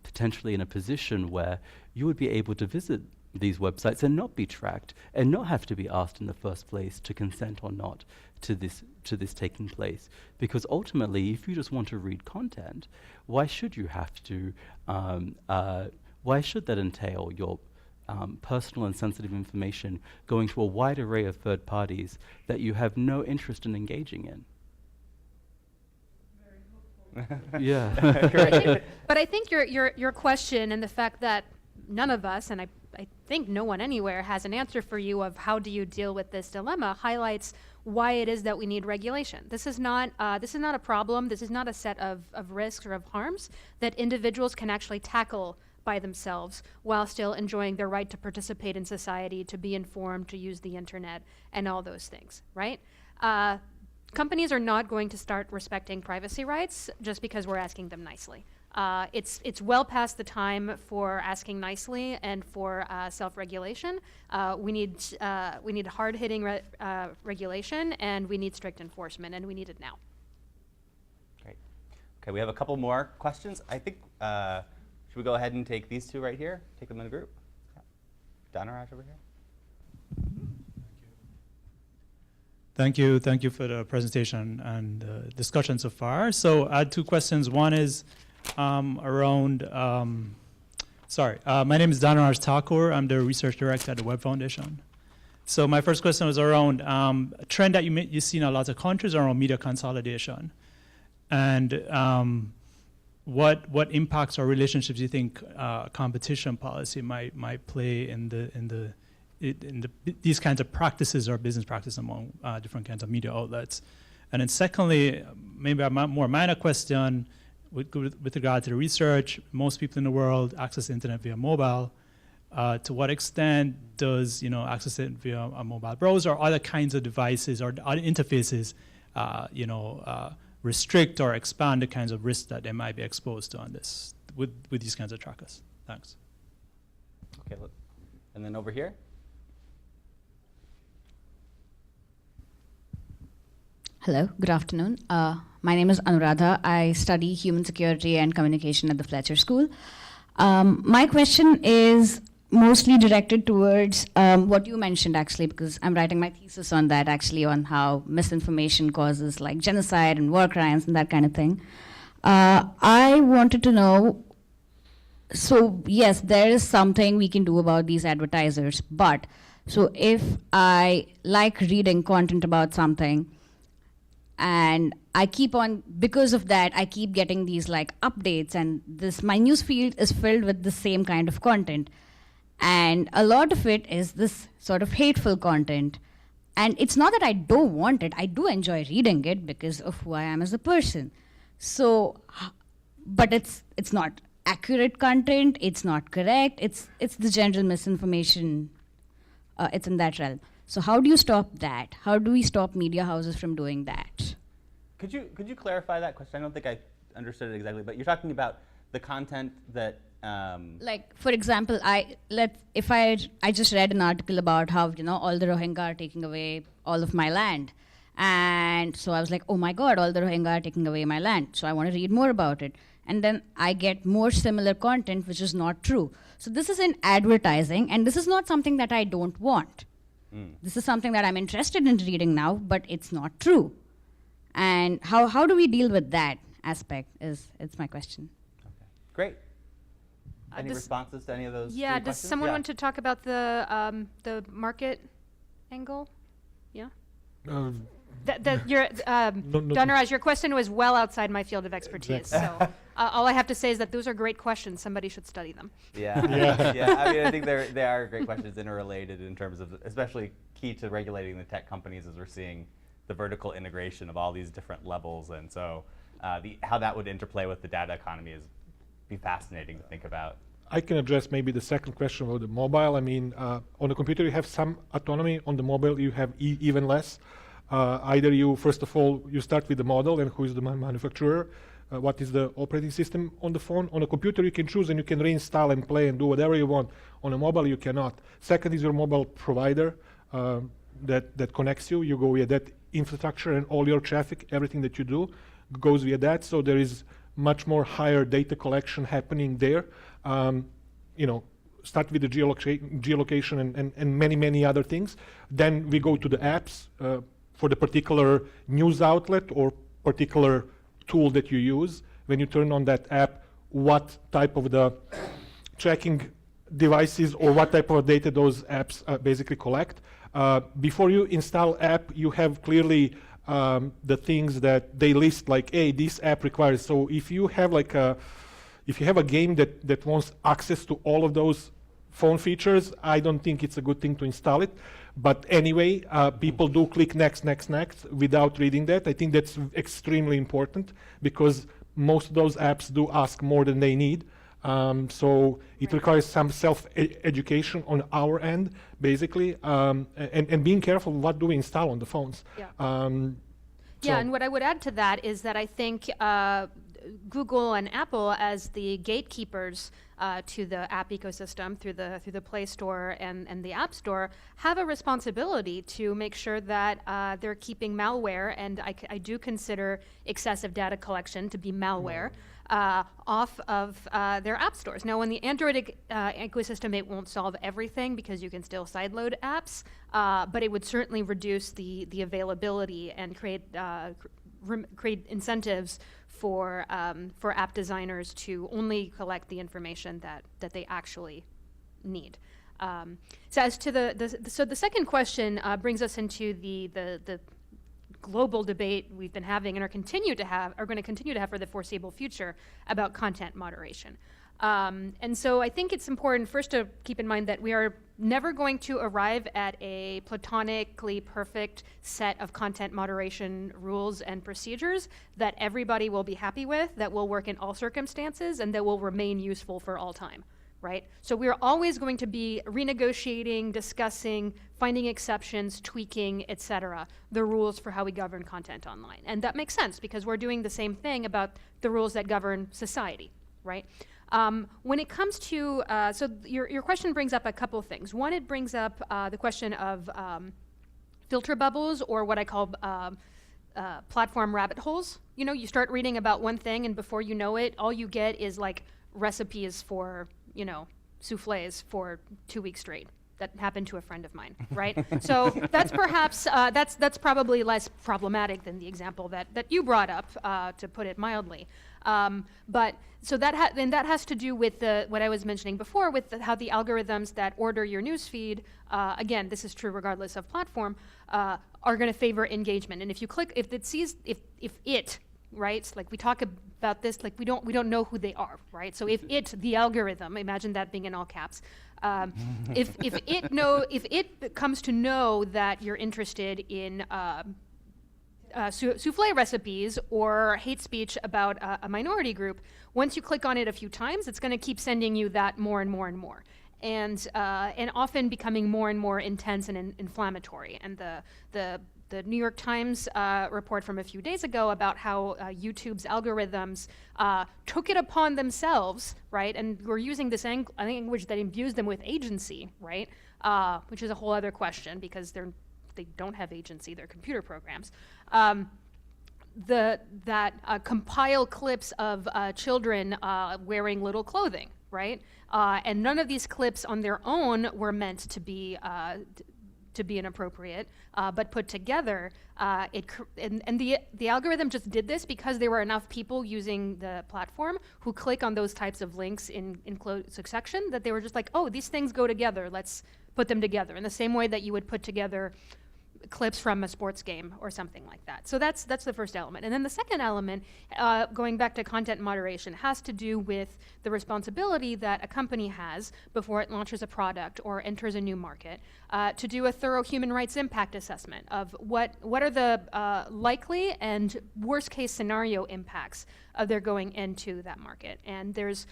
potentially in a position where you would be able to visit these websites and not be tracked and not have to be asked in the first place to consent or not to this taking place. Because ultimately, if you just want to read content, why should you have to? Why should that entail your personal and sensitive information going to a wide array of third parties that you have no interest in engaging in? Yeah. But I think your question and the fact that none of us, and I think no one anywhere has an answer for you of how do you deal with this dilemma, highlights why it is that we need regulation. This is not a problem. This is not a set of risks or of harms that individuals can actually tackle by themselves while still enjoying their right to participate in society, to be informed, to use the internet, and all those things, right? Companies are not going to start respecting privacy rights just because we're asking them nicely. It's well past the time for asking nicely and for self-regulation. We need hard-hitting regulation, and we need strict enforcement, and we need it now. Great. Okay, we have a couple more questions. I think, should we go ahead and take these two right here? Take them in a group? Yeah. Anuradha over here. Thank you for the presentation and the discussion so far. So I had two questions. One is around, my name is Anuradha Thakur. I'm the research director at the Web Foundation. So my first question was around a trend that you see in a lot of countries around media consolidation. And what impacts or relationships do you think competition policy might play in these kinds of practices or business practices among different kinds of media outlets? And then secondly, maybe a more minor question with regard to the research. Most people in the world access the internet via mobile. To what extent does access it via a mobile browser or other kinds of devices or other interfaces restrict or expand the kinds of risks that they might be exposed to on this with these kinds of trackers? Thanks. Okay, look. And then over here. Hello, good afternoon. My name is Anuradha. I study human security and communication at the Fletcher School. My question is mostly directed towards what you mentioned, actually, because I'm writing my thesis on that, actually, on how misinformation causes like genocide and war crimes and that kind of thing. I wanted to know, so yes, there is something we can do about these advertisers, but so if I like reading content about something, and I keep on, because of that, I keep getting these like updates, and my newsfeed is filled with the same kind of content. And a lot of it is this sort of hateful content. And it's not that I don't want it, I do enjoy reading it because of who I am as a person. So, but it's not accurate content, it's not correct, it's the general misinformation, it's in that realm. So how do you stop that? How do we stop media houses from doing that? Could you clarify that question? I don't think I understood it exactly, but you're talking about the content that like, for example, I just read an article about how all the Rohingya are taking away all of my land, and so I was like, oh my God, all the Rohingya are taking away my land. So I want to read more about it, and then I get more similar content which is not true. So this is in advertising, and this is not something that I don't want. This is something that I'm interested in reading now, but it's not true. And how do we deal with that aspect it's my question. Okay. Great. Any responses to any of those? Yeah, three does questions? someone Yeah. want to talk about the market angle? Yeah? Dhanaraj, your question was well outside my field of expertise. Exactly. So all I have to say is that those are great questions. Somebody should study them. Yeah, yeah. I mean, I think they are great questions, interrelated in terms of, especially key to regulating the tech companies, as we're seeing the vertical integration of all these different levels, and so how that would interplay with the data economy is be fascinating to think about. I can address maybe the second question about the mobile. I mean, on the computer you have some autonomy. On the mobile you have even less. Either you, first of all, you start with the model and who is the manufacturer, what is the operating system on the phone. On a computer you can choose and you can reinstall and play and do whatever you want. On a mobile you cannot. Second is your mobile provider that connects you. You go via that infrastructure, and all your traffic, everything that you do goes via that. So there is much more higher data collection happening there. start with the geolocation and many other things. Then we go to the apps for the particular news outlet or particular tool that you use. When you turn on that app, what type of the tracking devices or what type of data those apps basically collect. Before you install app, you have clearly the things that they list, like, hey, this app requires. So if you have like if you have a game that wants access to all of those phone features, I don't think it's a good thing to install it. But anyway, people do click next without reading that. I think that's extremely important because most of those apps do ask more than they need. So it requires some self-education on our end, basically, and being careful what do we install on the phones. Yeah, and what I would add to that is that I think Google and Apple, as the gatekeepers to the app ecosystem through the Play Store and the App Store, have a responsibility to make sure that they're keeping malware, and I do consider excessive data collection to be malware, off of their app stores. Now, in the Android ecosystem, it won't solve everything because you can still sideload apps, but it would certainly reduce the availability and create incentives for app designers to only collect the information that they actually need. So as to the second question brings us into the global debate we've been having and are going to continue to have for the foreseeable future about content moderation. And so I think it's important first to keep in mind that we are never going to arrive at a platonically perfect set of content moderation rules and procedures that everybody will be happy with, that will work in all circumstances, and that will remain useful for all time, right? So we're always going to be renegotiating, discussing, finding exceptions, tweaking, et cetera, the rules for how we govern content online. And that makes sense because we're doing the same thing about the rules that govern society, right? When it comes to, so your question brings up a couple things. One, it brings up the question of filter bubbles, or what I call platform rabbit holes. You know, you start reading about one thing and before you know it, all you get is like recipes for, you know, souffles for 2 weeks straight. That happened to a friend of mine, right? So that's perhaps, that's probably less problematic than the example that you brought up, to put it mildly. But so that has to do with what I was mentioning before, with how the algorithms that order your newsfeed, again, this is true regardless of platform, are going to favor engagement. And if you click, if it, right? Like we talk about this, like we don't know who they are, right? So if it, the algorithm, imagine that being in all caps. If it comes to know that you're interested in souffle recipes or hate speech about a minority group, once you click on it a few times, it's going to keep sending you that more and more and more, and often becoming more and more intense and inflammatory. And the New York Times report from a few days ago about how YouTube's algorithms took it upon themselves, right, and were using this language that imbues them with agency, right, which is a whole other question because they don't have agency, they're computer programs, that compile clips of children wearing little clothing, right, and none of these clips on their own were meant to be inappropriate, but put together, the algorithm just did this because there were enough people using the platform who click on those types of links in close succession that they were just like, oh, these things go together, let's put them together, in the same way that you would put together clips from a sports game or something like that. So that's the first element. And then the second element, going back to content moderation, has to do with the responsibility that a company has before it launches a product or enters a new market to do a thorough human rights impact assessment of what are the likely and worst case scenario impacts of their going into that market. And there's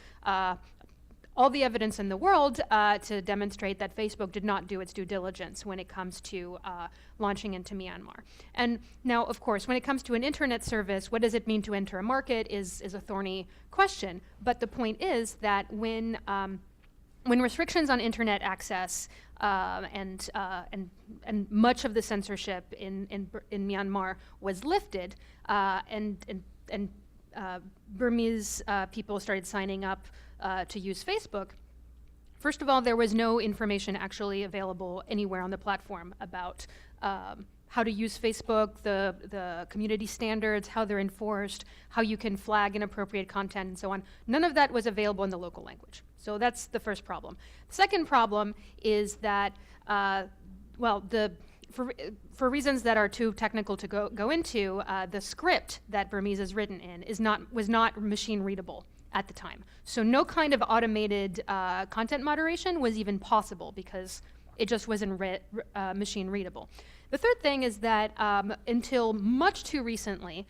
all the evidence in the world to demonstrate that Facebook did not do its due diligence when it comes to launching into Myanmar. And now, of course, when it comes to an internet service, what does it mean to enter a market is a thorny question. But the point is that when restrictions on internet access and much of the censorship in Myanmar was lifted, and Burmese people started signing up to use Facebook, First of all, there was no information actually available anywhere on the platform about how to use Facebook, the community standards, how they're enforced, how you can flag inappropriate content, and so on. None of that was available in the local language. So that's the first problem. The second problem is that, for reasons that are too technical to go into, the script that Burmese is written in was not machine readable at the time. So no kind of automated content moderation was even possible because it just wasn't machine readable. The third thing is that until much too recently,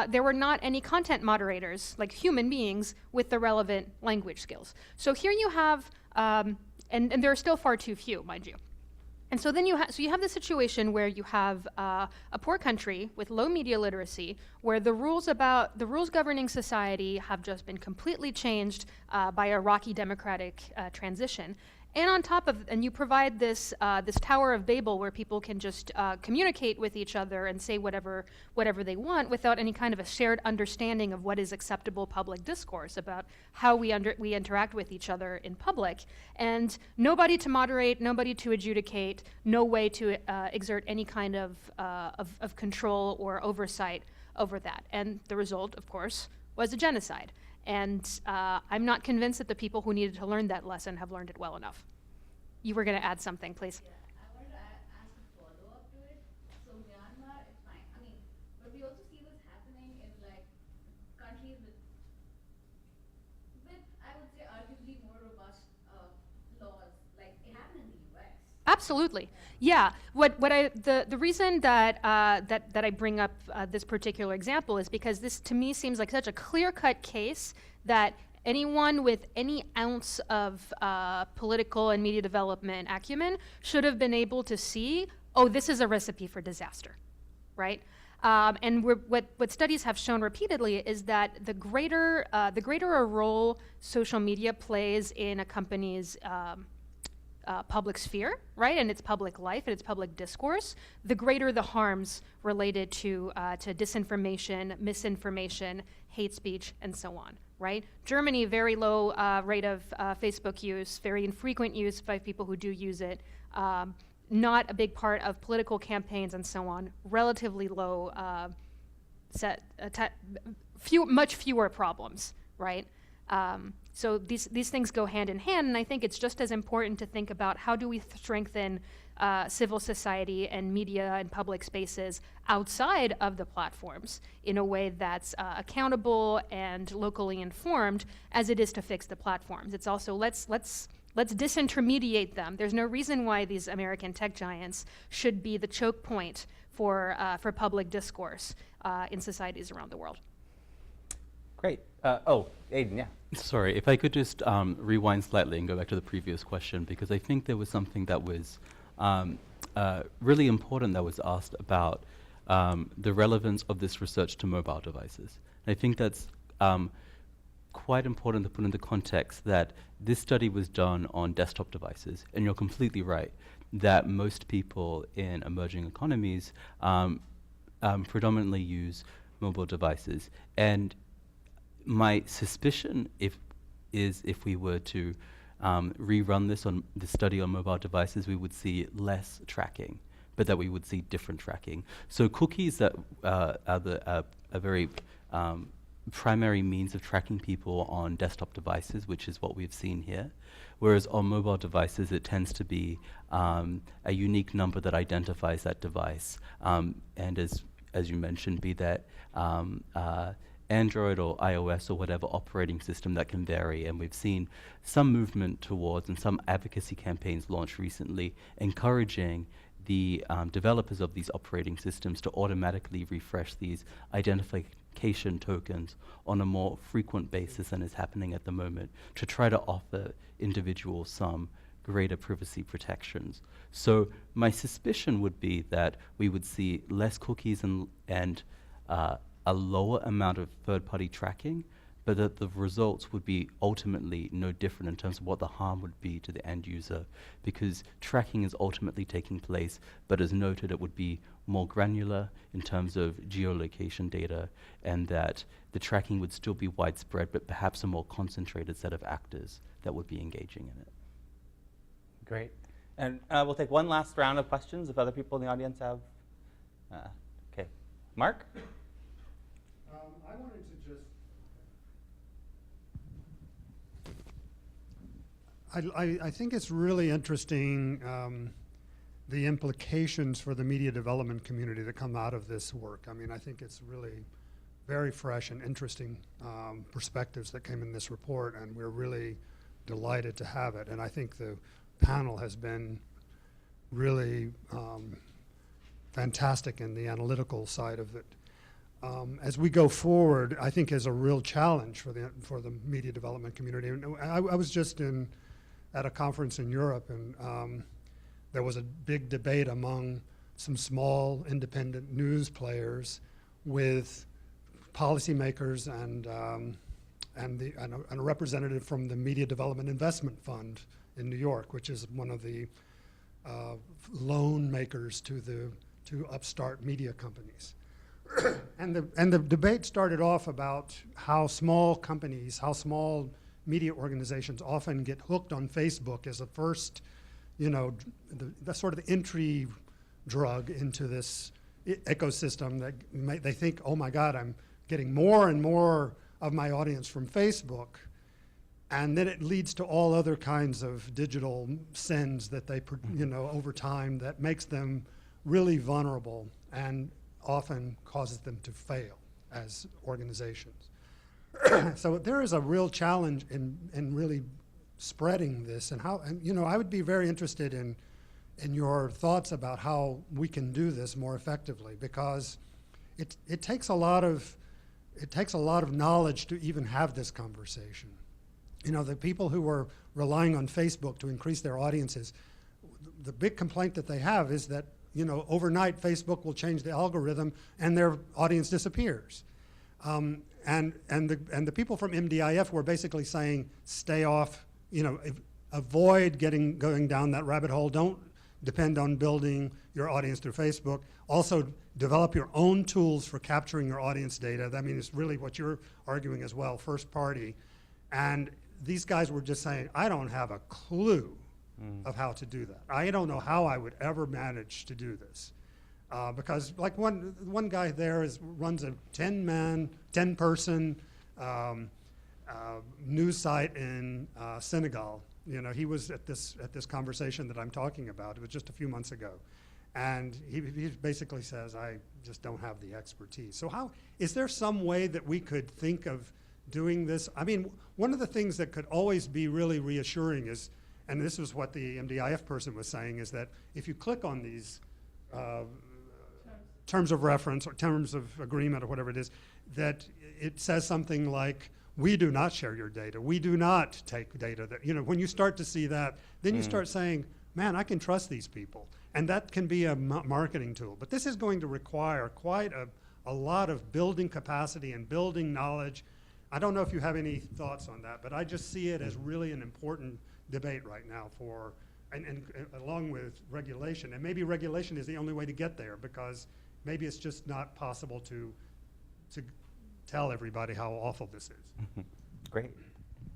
there were not any content moderators, like human beings, with the relevant language skills. So here you have, and there are still far too few, mind you. And so then you have the situation where you have a poor country with low media literacy, where the rules governing society have just been completely changed by a rocky democratic transition. And on top of, and you provide this Tower of Babel where people can just communicate with each other and say whatever they want without any kind of a shared understanding of what is acceptable public discourse about how we interact with each other in public. And nobody to moderate, nobody to adjudicate, no way to exert any kind of control or oversight over that. And the result, of course, was a genocide. And I'm not convinced that the people who needed to learn that lesson have learned it well enough. You were going to add something, please. Yeah, I wanted to ask a follow-up to it. So Myanmar, it's fine. I mean, but we also see this happening in like countries with I would say arguably more robust laws. Like it happened in the U.S. Absolutely. Yeah. The reason that I bring up this particular example is because this to me seems like such a clear-cut case that anyone with any ounce of political and media development acumen should have been able to see, oh, this is a recipe for disaster, right? And what studies have shown repeatedly is that the greater a role social media plays in a company's public sphere, right, and its public life and its public discourse, the greater the harms related to disinformation, misinformation, hate speech, and so on, right? Germany, very low rate of Facebook use, very infrequent use by people who do use it, not a big part of political campaigns and so on, relatively low, much fewer problems, right? So these things go hand in hand, and I think it's just as important to think about how do we strengthen civil society and media and public spaces outside of the platforms in a way that's accountable and locally informed as it is to fix the platforms. It's also let's disintermediate them. There's no reason why these American tech giants should be the choke point for public discourse in societies around the world. Great. Aiden, yeah. Sorry, if I could just rewind slightly and go back to the previous question, because I think there was something that was really important that was asked about the relevance of this research to mobile devices. And I think that's quite important to put into context that this study was done on desktop devices, and you're completely right that most people in emerging economies predominantly use mobile devices. And my suspicion is if we were to rerun this study on mobile devices, we would see less tracking, but that we would see different tracking. So cookies that are a very primary means of tracking people on desktop devices, which is what we've seen here, whereas on mobile devices it tends to be a unique number that identifies that device, and as you mentioned, be that Android or iOS or whatever operating system that can vary. And we've seen some movement towards and some advocacy campaigns launched recently encouraging the developers of these operating systems to automatically refresh these identification tokens on a more frequent basis than is happening at the moment to try to offer individuals some greater privacy protections. So my suspicion would be that we would see less cookies and a lower amount of third-party tracking, but that the results would be ultimately no different in terms of what the harm would be to the end user, because tracking is ultimately taking place, but as noted, it would be more granular in terms of geolocation data, and that the tracking would still be widespread, but perhaps a more concentrated set of actors that would be engaging in it. Great. And we'll take one last round of questions if other people in the audience have. Okay. Mark? I wanted to just. I think it's really interesting the implications for the media development community that come out of this work. I mean, I think it's really very fresh and interesting perspectives that came in this report, and we're really delighted to have it. And I think the panel has been really fantastic in the analytical side of it. As we go forward, I think is a real challenge for the media development community. And I was just at a conference in Europe, and there was a big debate among some small independent news players with policymakers and a representative from the Media Development Investment Fund in New York, which is one of the loan makers to upstart media companies. And the debate started off about how small companies, how small media organizations often get hooked on Facebook as a first, the sort of the entry drug into this ecosystem that they think, oh my God, I'm getting more and more of my audience from Facebook. And then it leads to all other kinds of digital sins that they, over time that makes them really vulnerable and often causes them to fail as organizations. So there is a real challenge in really spreading this, and how, and I would be very interested in your thoughts about how we can do this more effectively, because it takes a lot of knowledge to even have this conversation. The people who are relying on Facebook to increase their audiences, the big complaint that they have is that overnight Facebook will change the algorithm and their audience disappears. And the people from MDIF were basically saying, stay off, avoid going down that rabbit hole. Don't depend on building your audience through Facebook. Also, develop your own tools for capturing your audience data. I mean, it's really what you're arguing as well, first party. And these guys were just saying, I don't have a clue of how to do that. I don't know how I would ever manage to do this. Because like one guy there runs a 10-person news site in Senegal. He was at this conversation that I'm talking about. It was just a few months ago. And he basically says, I just don't have the expertise. So is there some way that we could think of doing this? I mean, one of the things that could always be really reassuring is, and this is what the MDIF person was saying, is that if you click on these terms of reference or terms of agreement or whatever it is, that it says something like, we do not share your data. We do not take data that, when you start to see that, then you start saying, man, I can trust these people. And that can be a marketing tool. But this is going to require quite a lot of building capacity and building knowledge. I don't know if you have any thoughts on that, but I just see it as really an important debate right now and along with regulation. And maybe regulation is the only way to get there, because maybe it's just not possible to tell everybody how awful this is. Great.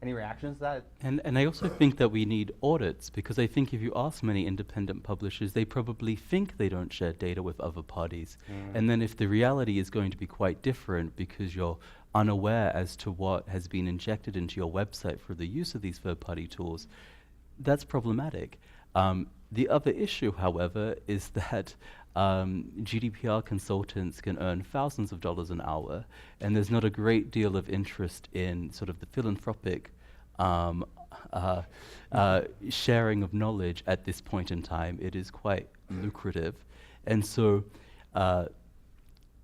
Any reactions to that? And I also think that we need audits, because I think if you ask many independent publishers, they probably think they don't share data with other parties. And then if the reality is going to be quite different because you're unaware as to what has been injected into your website for the use of these third-party tools, that's problematic. The other issue, however, is that GDPR consultants can earn thousands of dollars an hour, and there's not a great deal of interest in sort of the philanthropic sharing of knowledge at this point in time. It is quite lucrative. And so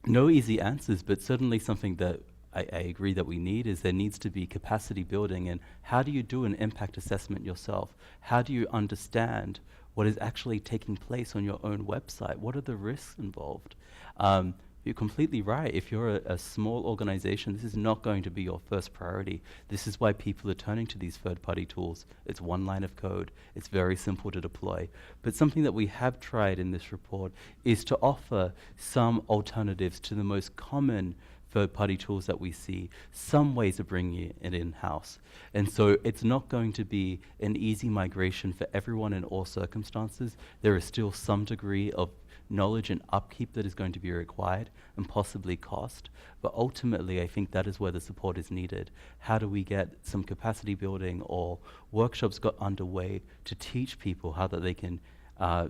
no easy answers, but certainly something that I agree that we need is there needs to be capacity building. And how do you do an impact assessment yourself? How do you understand what is actually taking place on your own website? What are the risks involved? You're completely right. If you're a small organization, this is not going to be your first priority. This is why people are turning to these third-party tools. It's one line of code. It's very simple to deploy. But something that we have tried in this report is to offer some alternatives to the most common third-party tools that we see, some ways of bringing it in-house. And so it's not going to be an easy migration for everyone in all circumstances. There is still some degree of knowledge and upkeep that is going to be required, and possibly cost. But ultimately, I think that is where the support is needed. How do we get some capacity building or workshops got underway to teach people how that they can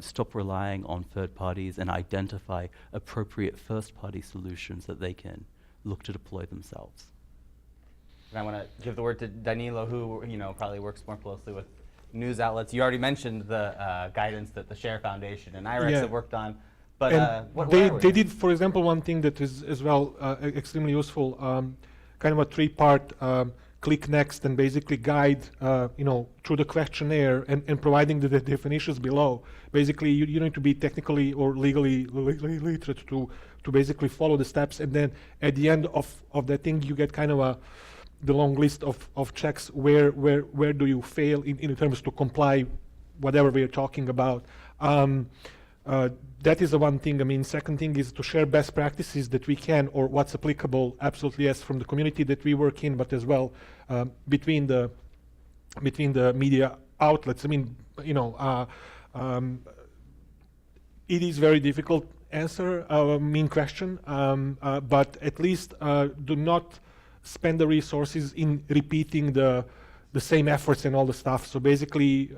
stop relying on third parties and identify appropriate first-party solutions that they can look to deploy themselves. And I want to give the word to Danilo, who probably works more closely with news outlets. You already mentioned the guidance that the Share Foundation and IREX have worked on, but they did, for example, one thing that is as well extremely useful, kind of a three-part click next and basically guide through the questionnaire and providing the definitions below. Basically, you need to be technically or legally literate to basically follow the steps, and then at the end of that thing you get kind of the long list of checks where do you fail in terms to comply whatever we are talking about. That is the one thing. I mean, second thing is to share best practices that we can, or what's applicable, absolutely yes, from the community that we work in, but as well between the media outlets. I mean, it is very difficult answer, mean question, but at least do not spend the resources in repeating the same efforts and all the stuff. So basically,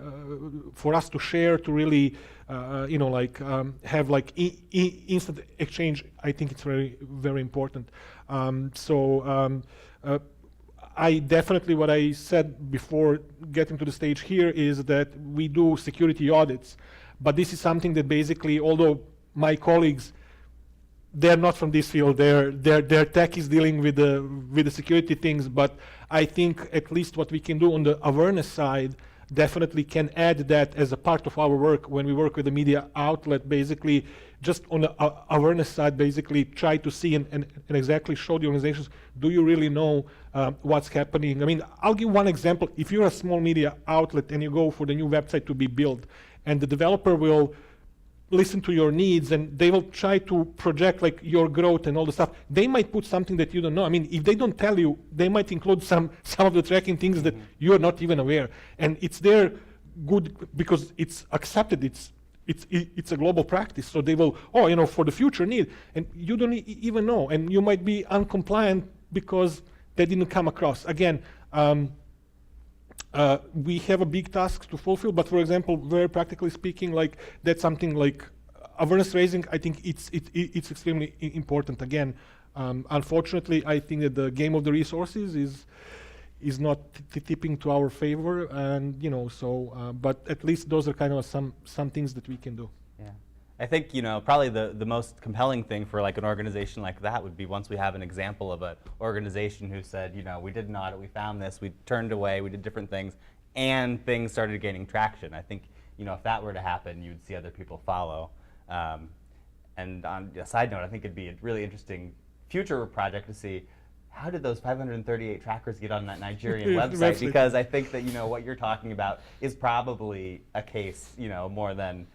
for us to share, to really, have like instant exchange, I think it's very, very important. I definitely, what I said before getting to the stage here is that we do security audits, but this is something that basically, although my colleagues, they're not from this field, their tech is dealing with the security things, but I think at least what we can do on the awareness side definitely can add that as a part of our work when we work with the media outlet, basically just on the awareness side, basically try to see and exactly show the organizations, do you really know what's happening? I mean, I'll give one example. If you're a small media outlet and you go for the new website to be built, and the developer will listen to your needs and they will try to project like your growth and all the stuff, they might put something that you don't know. I mean, if they don't tell you, they might include some of the tracking things that you are not even aware. And it's there good because it's accepted, it's a global practice. So they will, for the future need, and you don't even know, and you might be uncompliant because they didn't come across. Again, we have a big task to fulfill, but for example, very practically speaking, like that's something like awareness raising. I think it's extremely important. Again, unfortunately, I think that the game of the resources is not tipping to our favor, and but at least those are kind of some things that we can do. Yeah. I think probably the most compelling thing for like an organization like that would be once we have an example of an organization who said, we did an audit, we found this, we turned away, we did different things, and things started gaining traction. I think if that were to happen, you'd see other people follow. And on a side note, I think it'd be a really interesting future project to see how did those 538 trackers get on that Nigerian website? Because I think that what you're talking about is probably a case more than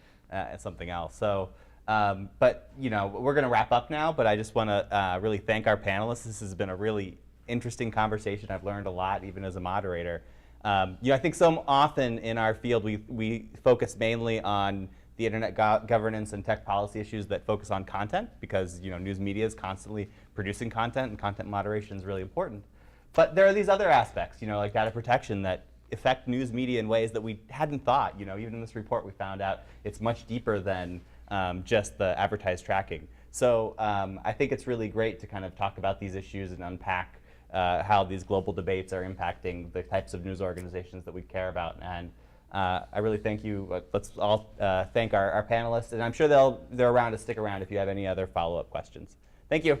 something else. So, but we're going to wrap up now, but I just want to really thank our panelists. This has been a really interesting conversation. I've learned a lot, even as a moderator. I think so often in our field, we focus mainly on the internet governance and tech policy issues that focus on content, because news media is constantly producing content, and content moderation is really important. But there are these other aspects, like data protection, that affect news media in ways that we hadn't thought. Even in this report, we found out it's much deeper than just the advertised tracking. So I think it's really great to kind of talk about these issues and unpack how these global debates are impacting the types of news organizations that we care about. And I really thank you. Let's all thank our panelists, and I'm sure they're around to stick around if you have any other follow-up questions. Thank you.